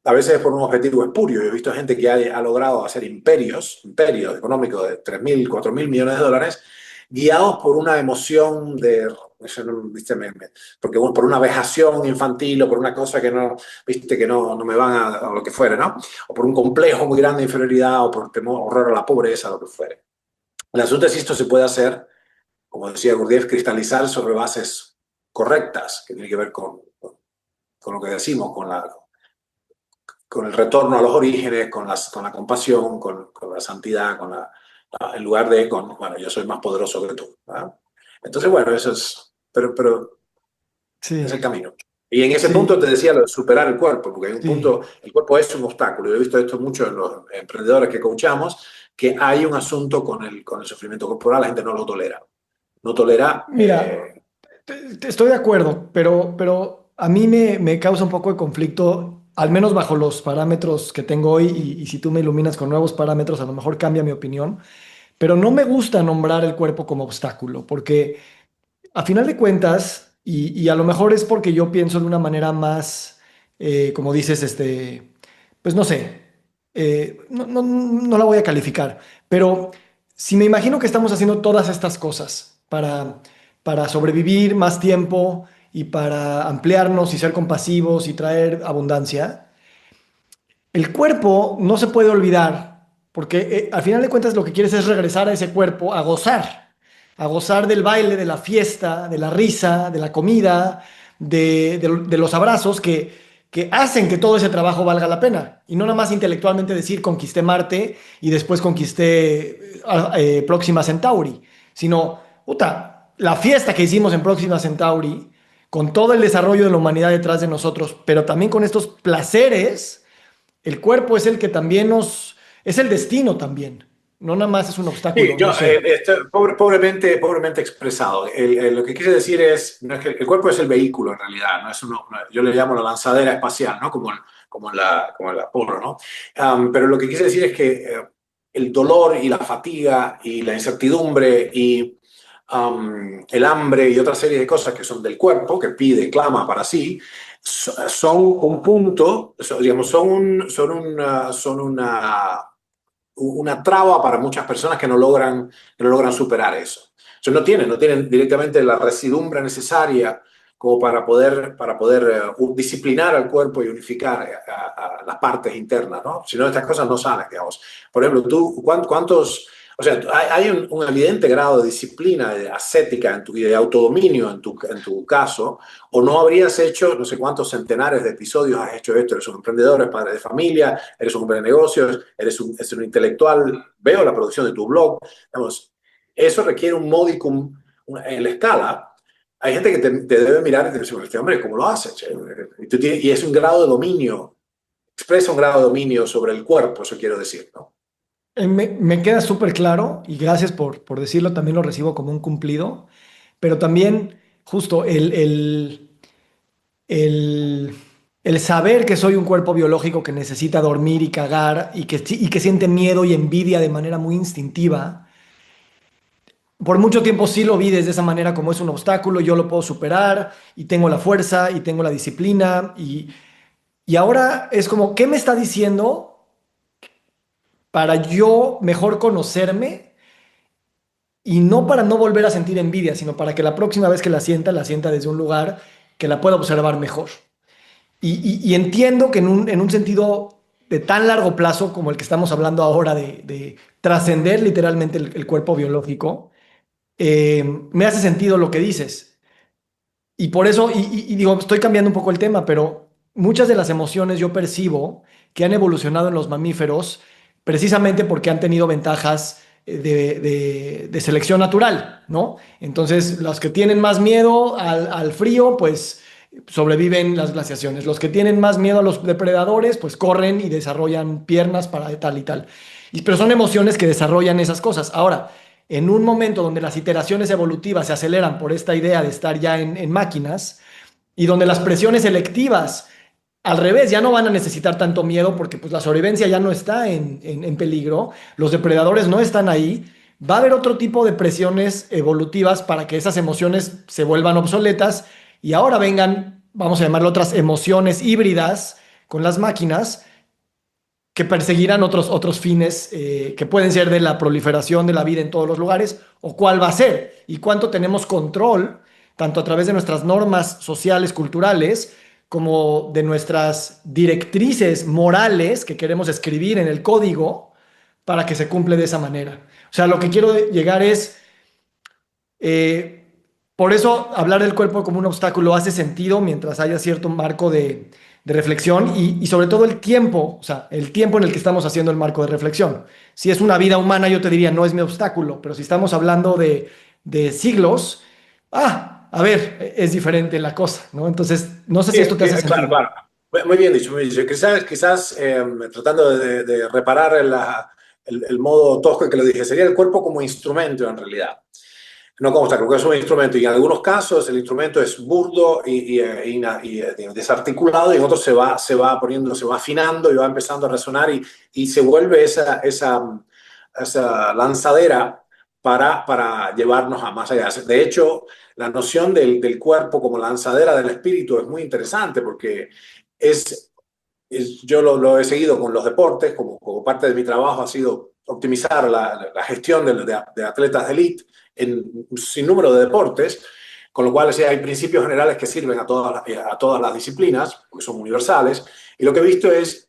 a veces por un objetivo espurio. Yo he visto gente que ha logrado hacer imperios económicos de 3.000, 4.000 millones de dólares, guiados por una emoción porque por una vejación infantil o por una cosa que no, viste, que no me van a lo que fuere, ¿no? O por un complejo muy grande de inferioridad o por temor, horror a la pobreza, lo que fuere. El asunto es si esto se puede hacer, como decía Gurdjieff, cristalizar sobre bases correctas, que tiene que ver con lo que decimos, con el retorno a los orígenes, con la compasión, con la santidad, en lugar de bueno, yo soy más poderoso que tú, ¿verdad? Entonces, bueno, eso es, pero Sí, es el camino. Y en ese sí, punto te decía lo de superar el cuerpo, porque hay un sí. punto, el cuerpo es un obstáculo. Yo he visto esto mucho en los emprendedores que coachamos, que hay un asunto con el sufrimiento corporal, la gente no lo tolera. No tolera. Mira, estoy de acuerdo, pero a mí me causa un poco de conflicto, al menos bajo los parámetros que tengo hoy, y si tú me iluminas con nuevos parámetros, a lo mejor cambia mi opinión, pero no me gusta nombrar el cuerpo como obstáculo, porque a final de cuentas, y a lo mejor es porque yo pienso de una manera más, como dices, pues no sé, no la voy a calificar, pero si me imagino que estamos haciendo todas estas cosas para sobrevivir más tiempo y para ampliarnos y ser compasivos y traer abundancia, el cuerpo no se puede olvidar, porque al final de cuentas lo que quieres es regresar a ese cuerpo a gozar del baile, de la fiesta, de la risa, de la comida, de los abrazos que hacen que todo ese trabajo valga la pena. Y no nada más intelectualmente decir conquisté Marte y después conquisté Próxima Centauri, sino, puta, la fiesta que hicimos en Próxima Centauri, con todo el desarrollo de la humanidad detrás de nosotros, pero también con estos placeres. El cuerpo es el que también es el destino también. No nada más es un Sí, obstáculo, no sé. pobremente expresado. Lo que quise decir es, no es que el cuerpo es el vehículo en realidad, yo le llamo la lanzadera espacial, ¿no? Como el Apolo, ¿no? Pero lo que quise decir es que el dolor y la fatiga y la incertidumbre y el hambre y otra serie de cosas que son del cuerpo, que pide, clama para sí, son un punto, digamos, son una traba para muchas personas que no logran superar eso. O sea, no tienen directamente la residumbre necesaria como para poder disciplinar al cuerpo y unificar a las partes internas, ¿no? Si no, estas cosas no salen, digamos. Por ejemplo, ¿cuántos? O sea, hay un evidente grado de disciplina, de ascética y de autodominio en tu caso, o no habrías hecho no sé cuántos centenares de episodios, has hecho esto, eres un emprendedor, eres padre de familia, eres un hombre de negocios, eres un intelectual, veo la producción de tu blog, digamos, eso requiere un modicum en la escala. hay gente que te debe mirar y te dice, este hombre, ¿cómo lo hace? Y es un grado de dominio, expresa un grado de dominio sobre el cuerpo, eso quiero decir, ¿no? Me queda súper claro y gracias por decirlo, también lo recibo como un cumplido, pero también justo el, el saber que soy un cuerpo biológico que necesita dormir y cagar y que siente miedo y envidia de manera muy instintiva. Por mucho tiempo sí lo vi desde esa manera como es un obstáculo, yo lo puedo superar y tengo la fuerza y tengo la disciplina y ahora es como, ¿qué me está diciendo para yo mejor conocerme? Y no para no volver a sentir envidia, sino para que la próxima vez que la sienta desde un lugar que la pueda observar mejor. Y entiendo que en un sentido de tan largo plazo como el que estamos hablando ahora, de trascender literalmente el cuerpo biológico, me hace sentido lo que dices. Y por eso, y digo, estoy cambiando un poco el tema, pero muchas de las emociones yo percibo que han evolucionado en los mamíferos precisamente porque han tenido ventajas de selección natural, ¿no? Entonces, los que tienen más miedo al frío, pues sobreviven las glaciaciones. Los que tienen más miedo a los depredadores, pues corren y desarrollan piernas para tal y tal. Pero son emociones que desarrollan esas cosas. Ahora, en un momento donde las iteraciones evolutivas se aceleran por esta idea de estar ya en máquinas y donde las presiones selectivas, al revés, ya no van a necesitar tanto miedo porque pues, la sobrevivencia ya no está en peligro, los depredadores no están ahí, va a haber otro tipo de presiones evolutivas para que esas emociones se vuelvan obsoletas y ahora vengan, vamos a llamarlo otras emociones híbridas con las máquinas que perseguirán otros fines que pueden ser de la proliferación de la vida en todos los lugares, o cuál va a ser, y cuánto tenemos control, tanto a través de nuestras normas sociales, culturales, como de nuestras directrices morales que queremos escribir en el código para que se cumple de esa manera. O sea, lo que quiero llegar es, eh, por eso hablar del cuerpo como un obstáculo hace sentido mientras haya cierto marco de reflexión y sobre todo el tiempo, o sea, el tiempo en el que estamos haciendo el marco de reflexión. Si es una vida humana, yo te diría, no es mi obstáculo, pero si estamos hablando de siglos, a ver, es diferente la cosa, ¿no? Entonces, no sé si esto te hace Claro, sentido. claro. Muy bien dicho, muy bien dicho. Quizás tratando de reparar el modo tosco en que lo dije, sería el cuerpo como instrumento en realidad. No como obstáculo, que es un instrumento y en algunos casos el instrumento es burdo y desarticulado y en otros se va poniendo, se va afinando y va empezando a resonar y se vuelve esa lanzadera para llevarnos a más allá. De hecho, la noción del cuerpo como lanzadera del espíritu es muy interesante porque es, yo lo he seguido con los deportes, como parte de mi trabajo ha sido optimizar la gestión de atletas de élite en un sinnúmero de deportes, con lo cual sí, hay principios generales que sirven a todas las disciplinas, porque son universales, y lo que he visto es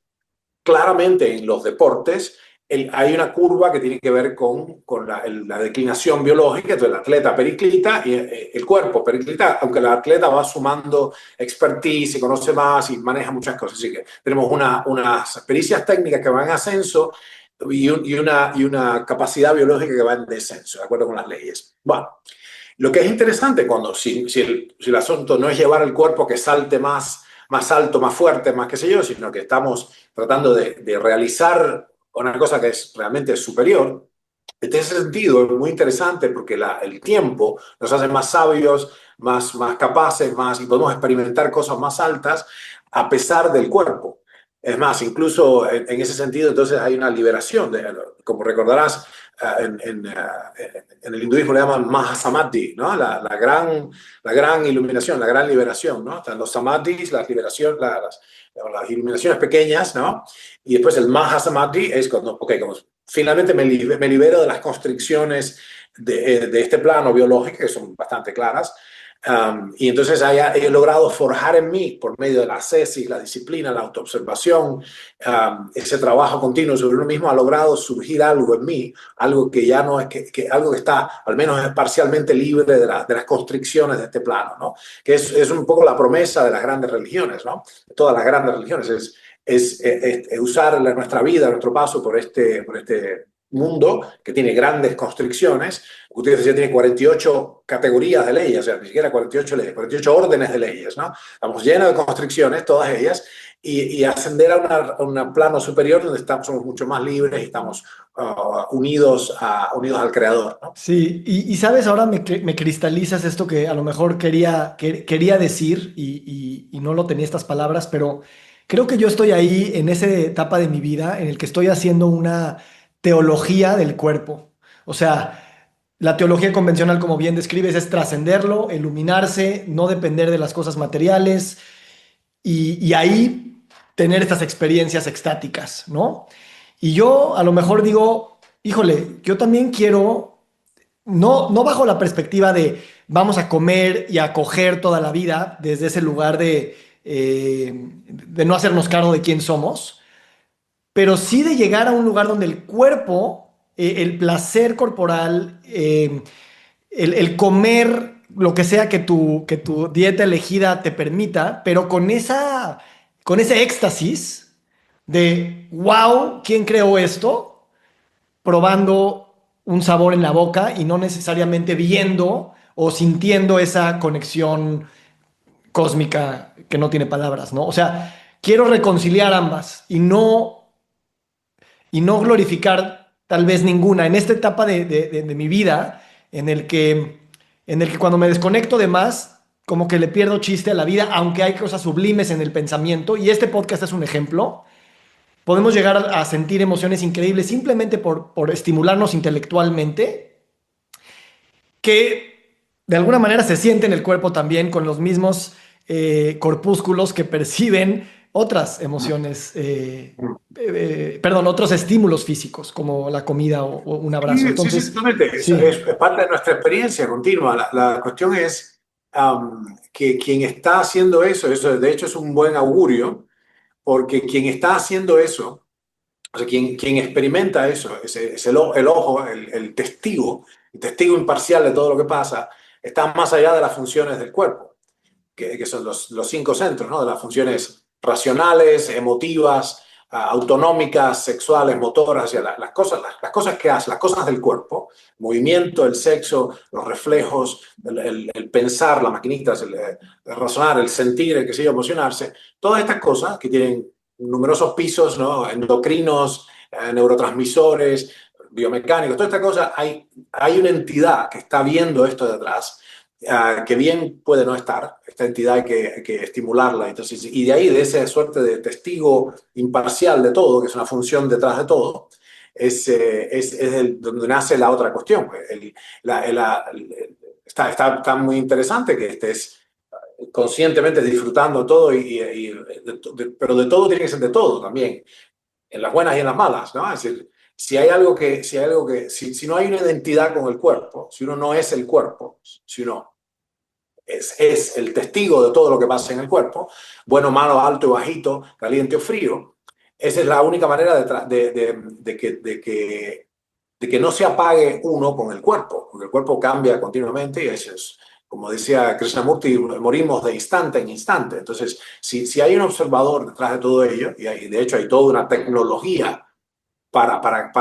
claramente en los deportes hay una curva que tiene que ver con la declinación biológica, entonces el atleta periclita y el cuerpo periclita, aunque el atleta va sumando expertise, se conoce más y maneja muchas cosas. Así que tenemos unas pericias técnicas que van en ascenso y una capacidad biológica que va en descenso, de acuerdo con las leyes. Bueno, lo que es interesante si el asunto no es llevar el cuerpo que salte más alto, más fuerte, más qué sé yo, sino que estamos tratando de realizar una cosa que es realmente superior. En ese sentido es muy interesante porque el tiempo nos hace más sabios, más capaces, y podemos experimentar cosas más altas a pesar del cuerpo. Es más, incluso en ese sentido, entonces hay una liberación, como recordarás, en el hinduismo le llaman Mahasamadhi, ¿no? La gran iluminación, la gran liberación, ¿no? Están los samadhis, las iluminaciones pequeñas, ¿no? Y después el Mahasamadhi es cuando, como finalmente me libero de las constricciones de este plano biológico, que son bastante claras, y entonces he logrado forjar en mí, por medio de la ascesis, la disciplina, la autoobservación, ese trabajo continuo sobre uno mismo, ha logrado surgir algo en mí, algo que ya no es algo que está al menos parcialmente libre de las constricciones de este plano, ¿no? Que es un poco la promesa de las grandes religiones, ¿no? De todas las grandes religiones es usar nuestra vida, nuestro paso por este mundo que tiene grandes constricciones. Usted decía, tiene 48 categorías de leyes, o sea, ni siquiera 48 leyes, 48 órdenes de leyes, ¿no? Estamos llenos de constricciones, todas ellas, y ascender a un plano superior donde somos mucho más libres y estamos unidos al Creador, ¿no? Sí, y sabes, ahora me cristalizas esto que a lo mejor quería decir y no lo tenía estas palabras, pero creo que yo estoy ahí en esa etapa de mi vida en el que estoy haciendo una teología del cuerpo. O sea, la teología convencional, como bien describes, es trascenderlo, iluminarse, no depender de las cosas materiales y ahí tener estas experiencias extáticas, ¿no? Y yo a lo mejor digo, híjole, yo también quiero no bajo la perspectiva de vamos a comer y a coger toda la vida desde ese lugar de no hacernos cargo de quién somos, pero sí de llegar a un lugar donde el cuerpo, el placer corporal, el comer lo que sea que tu dieta elegida te permita, pero con ese éxtasis de, wow, ¿quién creó esto? Probando un sabor en la boca y no necesariamente viendo o sintiendo esa conexión cósmica que no tiene palabras, ¿no? O sea, quiero reconciliar ambas y no glorificar tal vez ninguna. En esta etapa de mi vida, en el que cuando me desconecto de más, como que le pierdo chiste a la vida, aunque hay cosas sublimes en el pensamiento, y este podcast es un ejemplo. Podemos llegar a sentir emociones increíbles simplemente por estimularnos intelectualmente, que de alguna manera se siente en el cuerpo también con los mismos corpúsculos que perciben otras emociones, perdón, otros estímulos físicos, como la comida o un abrazo. Sí, sí, sí, Entonces, totalmente. sí, Es parte de nuestra experiencia continua. La cuestión es que quien está haciendo eso de hecho es un buen augurio, porque quien está haciendo eso, o sea, quien experimenta eso, es el ojo, el testigo imparcial de todo lo que pasa, está más allá de las funciones del cuerpo, que son los cinco centros, ¿no? De las funciones racionales, emotivas, autonómicas, sexuales, motoras, o sea, las cosas que hace, las cosas del cuerpo, movimiento, el sexo, los reflejos, el pensar, las maquinitas, el razonar, el sentir, el que sé yo, emocionarse, todas estas cosas que tienen numerosos pisos, ¿no? Endocrinos, neurotransmisores, biomecánicos, toda esta cosa, hay una entidad que está viendo esto de atrás, que bien puede no estar, esta entidad hay que estimularla. Entonces, y de ahí, de esa suerte de testigo imparcial de todo, que es una función detrás de todo, donde nace la otra cuestión. Está muy interesante que estés conscientemente disfrutando todo, pero de todo tiene que ser de todo también, en las buenas y en las malas, ¿no? Es decir, si no hay una identidad con el cuerpo, si uno no es el cuerpo, si uno es el testigo de todo lo que pasa en el cuerpo, bueno, malo, alto, bajito, caliente o frío, esa es la única manera de que no se apague uno con el cuerpo, porque el cuerpo cambia continuamente y eso es, como decía Krishnamurti, morimos de instante en instante. Entonces, si hay un observador detrás de todo ello, y de hecho hay toda una tecnología para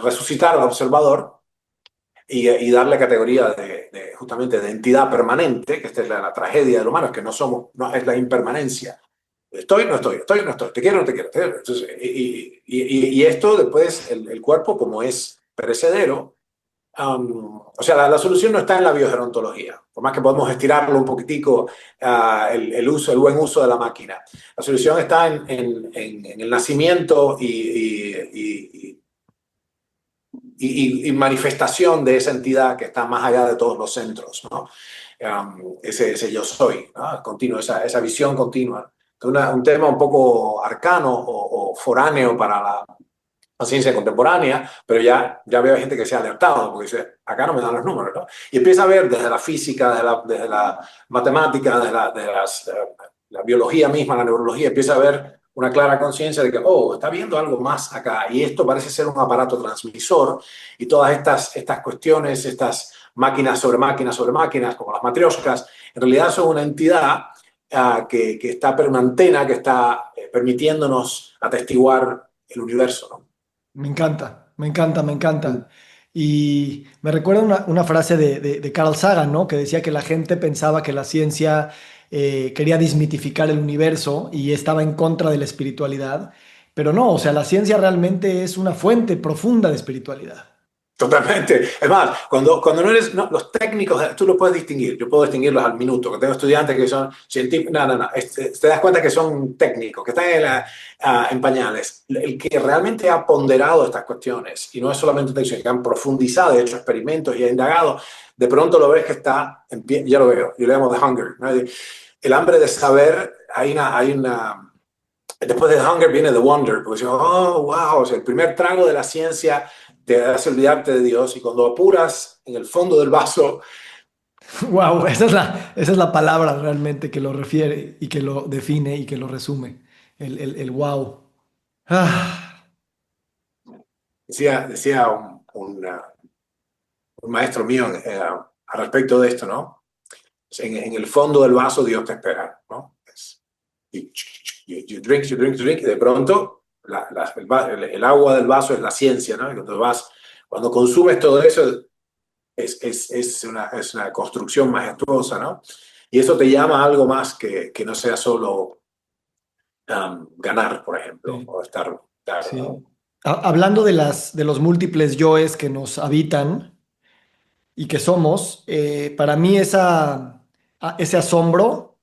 resucitar al observador y darle categoría justamente de entidad permanente, que esta es la tragedia del humano, es que no es la impermanencia. Estoy, no estoy, estoy, no estoy, te quiero, no te quiero. Entonces, y esto después, el cuerpo como es perecedero, o sea, la solución no está en la biogerontología, por más que podemos estirarlo un poquitico, el buen uso de la máquina. La solución está en el nacimiento y manifestación de esa entidad que está más allá de todos los centros, ¿no? Ese yo soy, ¿no? Continuo, esa visión continua. Un tema un poco arcano o foráneo para la ciencia contemporánea, pero ya veo gente que se ha alertado, porque dice, acá no me dan los números, ¿no? Y empieza a ver desde la física, desde la matemática, la biología misma, la neurología, empieza a ver una clara conciencia de que, está viendo algo más acá, y esto parece ser un aparato transmisor, y todas estas cuestiones, estas máquinas sobre máquinas sobre máquinas, como las matrioscas, en realidad son una entidad que está, una antena que está permitiéndonos atestiguar el universo, ¿no? Me encanta, me encanta, me encanta. Y me recuerda una frase de Carl Sagan, ¿no? Que decía que la gente pensaba que la ciencia quería desmitificar el universo y estaba en contra de la espiritualidad. Pero no, o sea, la ciencia realmente es una fuente profunda de espiritualidad. Totalmente. Es más, cuando no eres, no, los técnicos, tú lo puedes distinguir. Yo puedo distinguirlos al minuto. Que tengo estudiantes que son científicos. No, no, no. Te das cuenta que son técnicos, que están en pañales. El que realmente ha ponderado estas cuestiones, y no es solamente técnicos, que han profundizado, hecho experimentos y ha indagado, de pronto lo ves que está en pie. Ya lo veo. Yo le llamo the hunger, ¿no? El hambre de saber. Después de hunger viene the wonder, porque digo, oh, wow, o sea, el primer trago de la ciencia te hace olvidarte de Dios y cuando apuras en el fondo del vaso, Wow, esa es la palabra realmente que lo refiere y que lo define y que lo resume. El wow. Ah, decía un maestro mío al respecto de esto, ¿no? En el fondo del vaso Dios te espera, ¿no? You drink, you drink, you drink, y de pronto el agua del vaso es la ciencia, ¿no? Y cuando consumes todo eso, es una construcción majestuosa, ¿no? Y eso te llama a algo más que no sea solo ganar, por ejemplo, sí, o estar, sí. Hablando de de los múltiples yoes que nos habitan y que somos, para mí ese asombro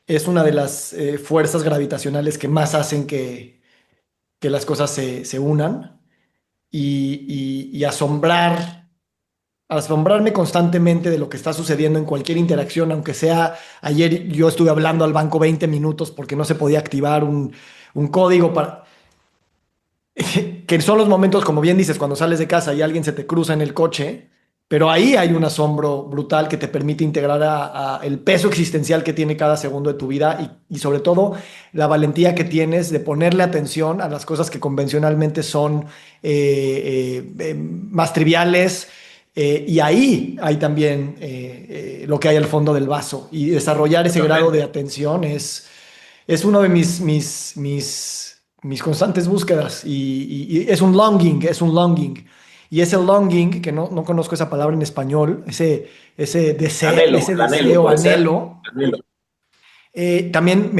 es una de las fuerzas gravitacionales que más hacen que las cosas se unan y asombrarme constantemente de lo que está sucediendo en cualquier interacción, aunque sea ayer yo estuve hablando al banco 20 minutos porque no se podía activar un código para... que son los momentos, como bien dices, cuando sales de casa y alguien se te cruza en el coche, pero ahí hay un asombro brutal que te permite integrar a el peso existencial que tiene cada segundo de tu vida y sobre todo la valentía que tienes de ponerle atención a las cosas que convencionalmente son más triviales. Y ahí hay también lo que hay al fondo del vaso. Y desarrollar ese grado de totalmente. atención es uno de mis constantes búsquedas y es un longing, es un longing. Y ese longing, que no conozco esa palabra en español, Anhelo, ese el anhelo deseo, puede ser. anhelo, Anhelo. también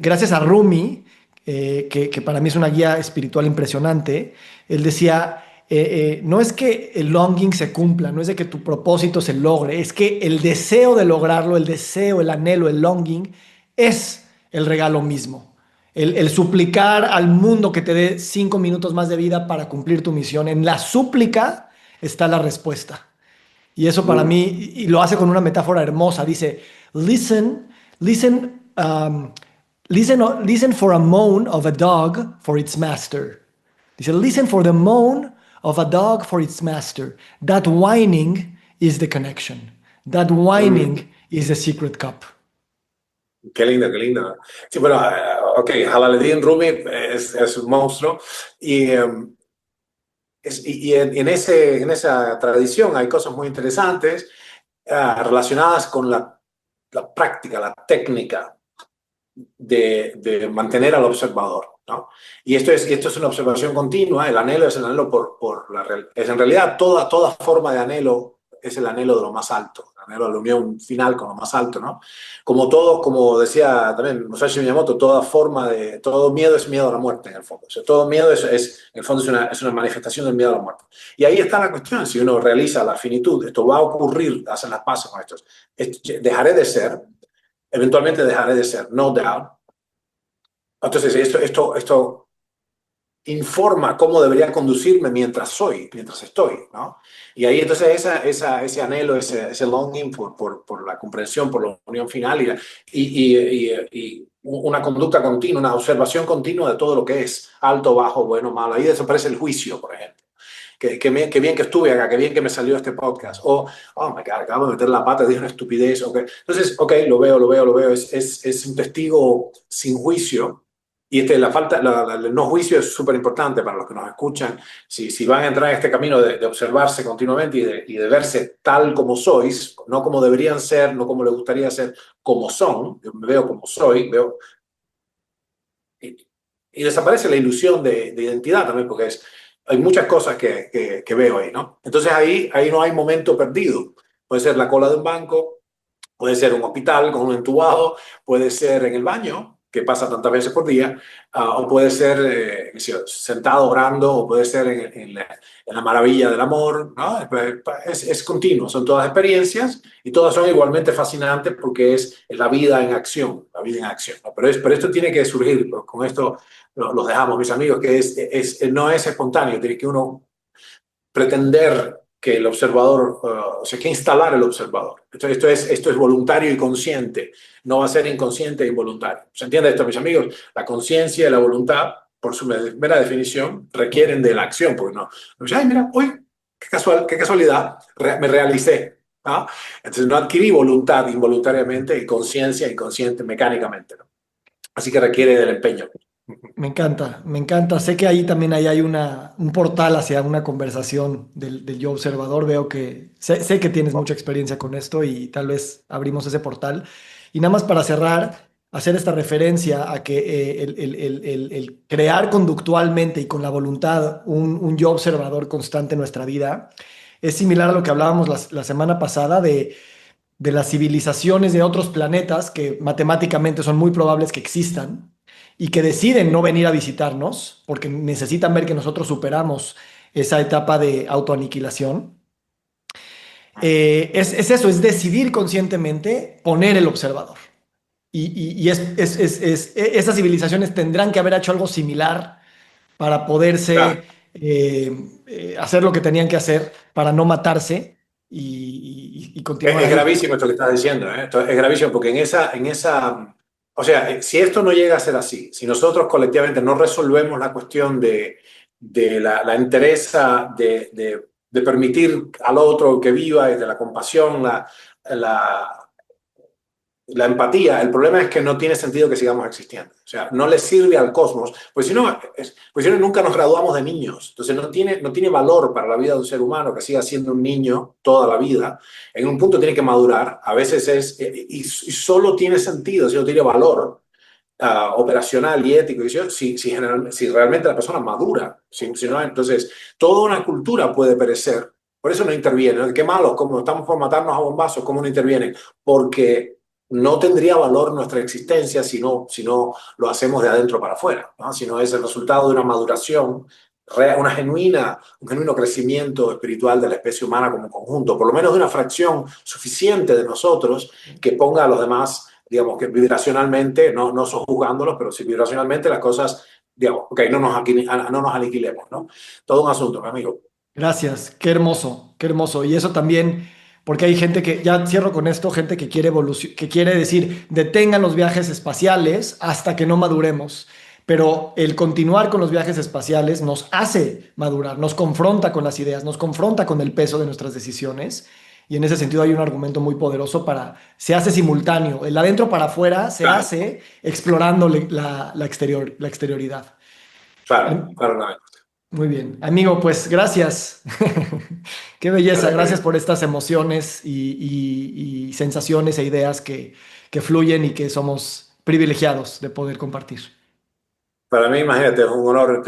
gracias a Rumi, que para mí es una guía espiritual impresionante, él decía, no es que el longing se cumpla, no es de que tu propósito se logre, es que el deseo de lograrlo, el deseo, el anhelo, el longing, es el regalo mismo. El suplicar al mundo que te dé 5 minutos más de vida para cumplir tu misión. En la súplica está la respuesta. Y eso para Mm. mí, y lo hace con una metáfora hermosa, dice, listen, listen, listen for a moan of a dog for its master. Dice, listen for the moan of a dog for its master. That whining is the connection. That Mm. whining is the secret cup. Qué lindo, qué lindo. Sí, bueno, ok, Jalaluddin Rumi es un monstruo y, en esa tradición hay cosas muy interesantes relacionadas con la práctica, la técnica de mantener al observador, ¿no? Y esto es una observación continua, el anhelo es el anhelo es en realidad toda forma de anhelo es el anhelo de lo más alto, el anhelo de la unión final con lo más alto, ¿no? Como decía también Musashi Miyamoto, todo miedo es miedo a la muerte en el fondo, o sea, todo miedo en el fondo es una manifestación del miedo a la muerte. Y ahí está la cuestión, si uno realiza la finitud, esto va a ocurrir, hacen las paces con dejaré de ser, eventualmente dejaré de ser, no doubt. Entonces, esto informa cómo debería conducirme mientras estoy, ¿no? Y ahí entonces ese anhelo, ese longing por la comprensión, por la unión final y una conducta continua, una observación continua de todo lo que es alto, bajo, bueno, malo. Ahí desaparece el juicio, por ejemplo. Qué bien que estuve acá, qué bien que me salió este podcast. O, oh my God, acabo de meter la pata, dije una estupidez. Okay. Entonces, ok, lo veo. Es un testigo sin juicio. Y el no juicio es súper importante para los que nos escuchan. Si van a entrar en este camino de observarse continuamente y de verse tal como sois, no como deberían ser, no como les gustaría ser, como son, yo me veo como soy, veo. Y desaparece la ilusión de identidad también, porque hay muchas cosas que veo ahí, ¿no? Entonces ahí no hay momento perdido. Puede ser la cola de un banco, puede ser un hospital con un entubado, puede ser en el baño, que pasa tantas veces por día, o puede ser sentado orando, o puede ser en la maravilla del amor, ¿no? Es continuo, son todas experiencias y todas son igualmente fascinantes porque es la vida en acción, la vida en acción, ¿no? Pero esto tiene que surgir, con esto los dejamos, mis amigos, que no es espontáneo, tiene que uno pretender que el observador, o sea, que instalar el observador. Esto es voluntario y consciente, no va a ser inconsciente e involuntario. ¿Se entiende esto, mis amigos? La conciencia y la voluntad, por su mera definición, requieren de la acción, porque no, ay, mira, hoy, qué casualidad, me realicé. ¿No? Entonces no adquirí voluntad involuntariamente y conciencia inconsciente mecánicamente, ¿no? Así que requiere del empeño. Me encanta, me encanta. Sé que ahí también hay un portal hacia una conversación del yo observador. Veo que sé que tienes mucha experiencia con esto y tal vez abrimos ese portal. Y nada más para cerrar, hacer esta referencia a que el crear conductualmente y con la voluntad un yo observador constante en nuestra vida es similar a lo que hablábamos la semana pasada de las civilizaciones de otros planetas que matemáticamente son muy probables que existan y que deciden no venir a visitarnos porque necesitan ver que nosotros superamos esa etapa de autoaniquilación. Es eso, es decidir conscientemente poner el observador. Y esas civilizaciones tendrán que haber hecho algo similar para Claro. poderse hacer lo que tenían que hacer para no matarse y continuar Es ahí. gravísimo esto que estás diciendo, ¿eh? Esto es gravísimo porque o sea, si esto no llega a ser así, si nosotros colectivamente no resolvemos la cuestión de la entereza de permitir al otro que viva y de la compasión, la, la empatía, el problema es que no tiene sentido que sigamos existiendo. O sea, no le sirve al cosmos, pues si no nunca nos graduamos de niños. Entonces no tiene valor para la vida de un ser humano que siga siendo un niño toda la vida. En un punto tiene que madurar. A veces y solo tiene sentido, si no tiene valor operacional y ético, si realmente la persona madura. Si no, entonces toda una cultura puede perecer. Por eso no intervienen. Qué malo, como estamos por matarnos a bombazos, ¿cómo no intervienen? Porque no tendría valor nuestra existencia si no lo hacemos de adentro para afuera, ¿no? Si no es el resultado de una maduración, un genuino crecimiento espiritual de la especie humana como conjunto, por lo menos de una fracción suficiente de nosotros que ponga a los demás, digamos, que vibracionalmente, no sojuzgándolos, pero sí vibracionalmente las cosas, digamos, ok, no nos aniquilemos, ¿no? Todo un asunto, mi amigo. Gracias, qué hermoso, qué hermoso. Y eso también, porque hay gente que, ya cierro con esto, gente que quiere que quiere decir, detengan los viajes espaciales hasta que no maduremos. Pero el continuar con los viajes espaciales nos hace madurar, nos confronta con las ideas, nos confronta con el peso de nuestras decisiones. Y en ese sentido hay un argumento muy poderoso se hace simultáneo. El adentro para afuera se Claro, hace explorando la exterioridad. claro, claro, claro. Muy bien. Amigo, pues gracias. Qué belleza. Gracias por estas emociones y sensaciones e ideas que fluyen y que somos privilegiados de poder compartir. Para mí, imagínate, es un honor.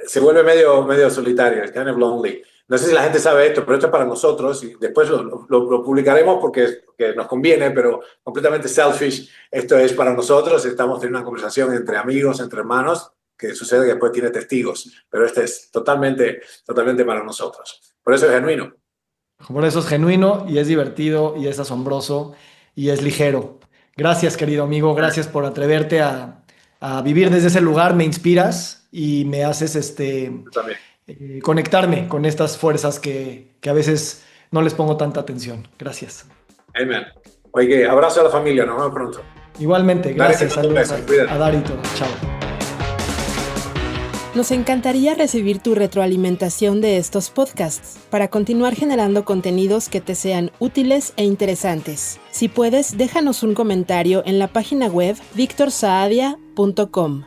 Se vuelve medio solitario, es kind of lonely. No sé si la gente sabe esto, pero esto es para nosotros y después lo publicaremos porque nos conviene, pero completamente selfish. Esto es para nosotros, estamos teniendo una conversación entre amigos, entre hermanos, que sucede que después tiene testigos, pero este es totalmente para nosotros. Por eso es genuino. Por eso es genuino y es divertido y es asombroso y es ligero. Gracias, querido amigo. Gracias por atreverte a vivir desde ese lugar. Me inspiras y me haces Yo también. conectarme con estas fuerzas que a veces no les pongo tanta atención. Gracias. Amen. Oye, abrazo a la familia, nos vemos pronto. Igualmente, Dale, gracias. te mando un Saludos beso, cuídate. a Dar y todo. Chao. Nos encantaría recibir tu retroalimentación de estos podcasts para continuar generando contenidos que te sean útiles e interesantes. Si puedes, déjanos un comentario en la página web victorsaadia.com.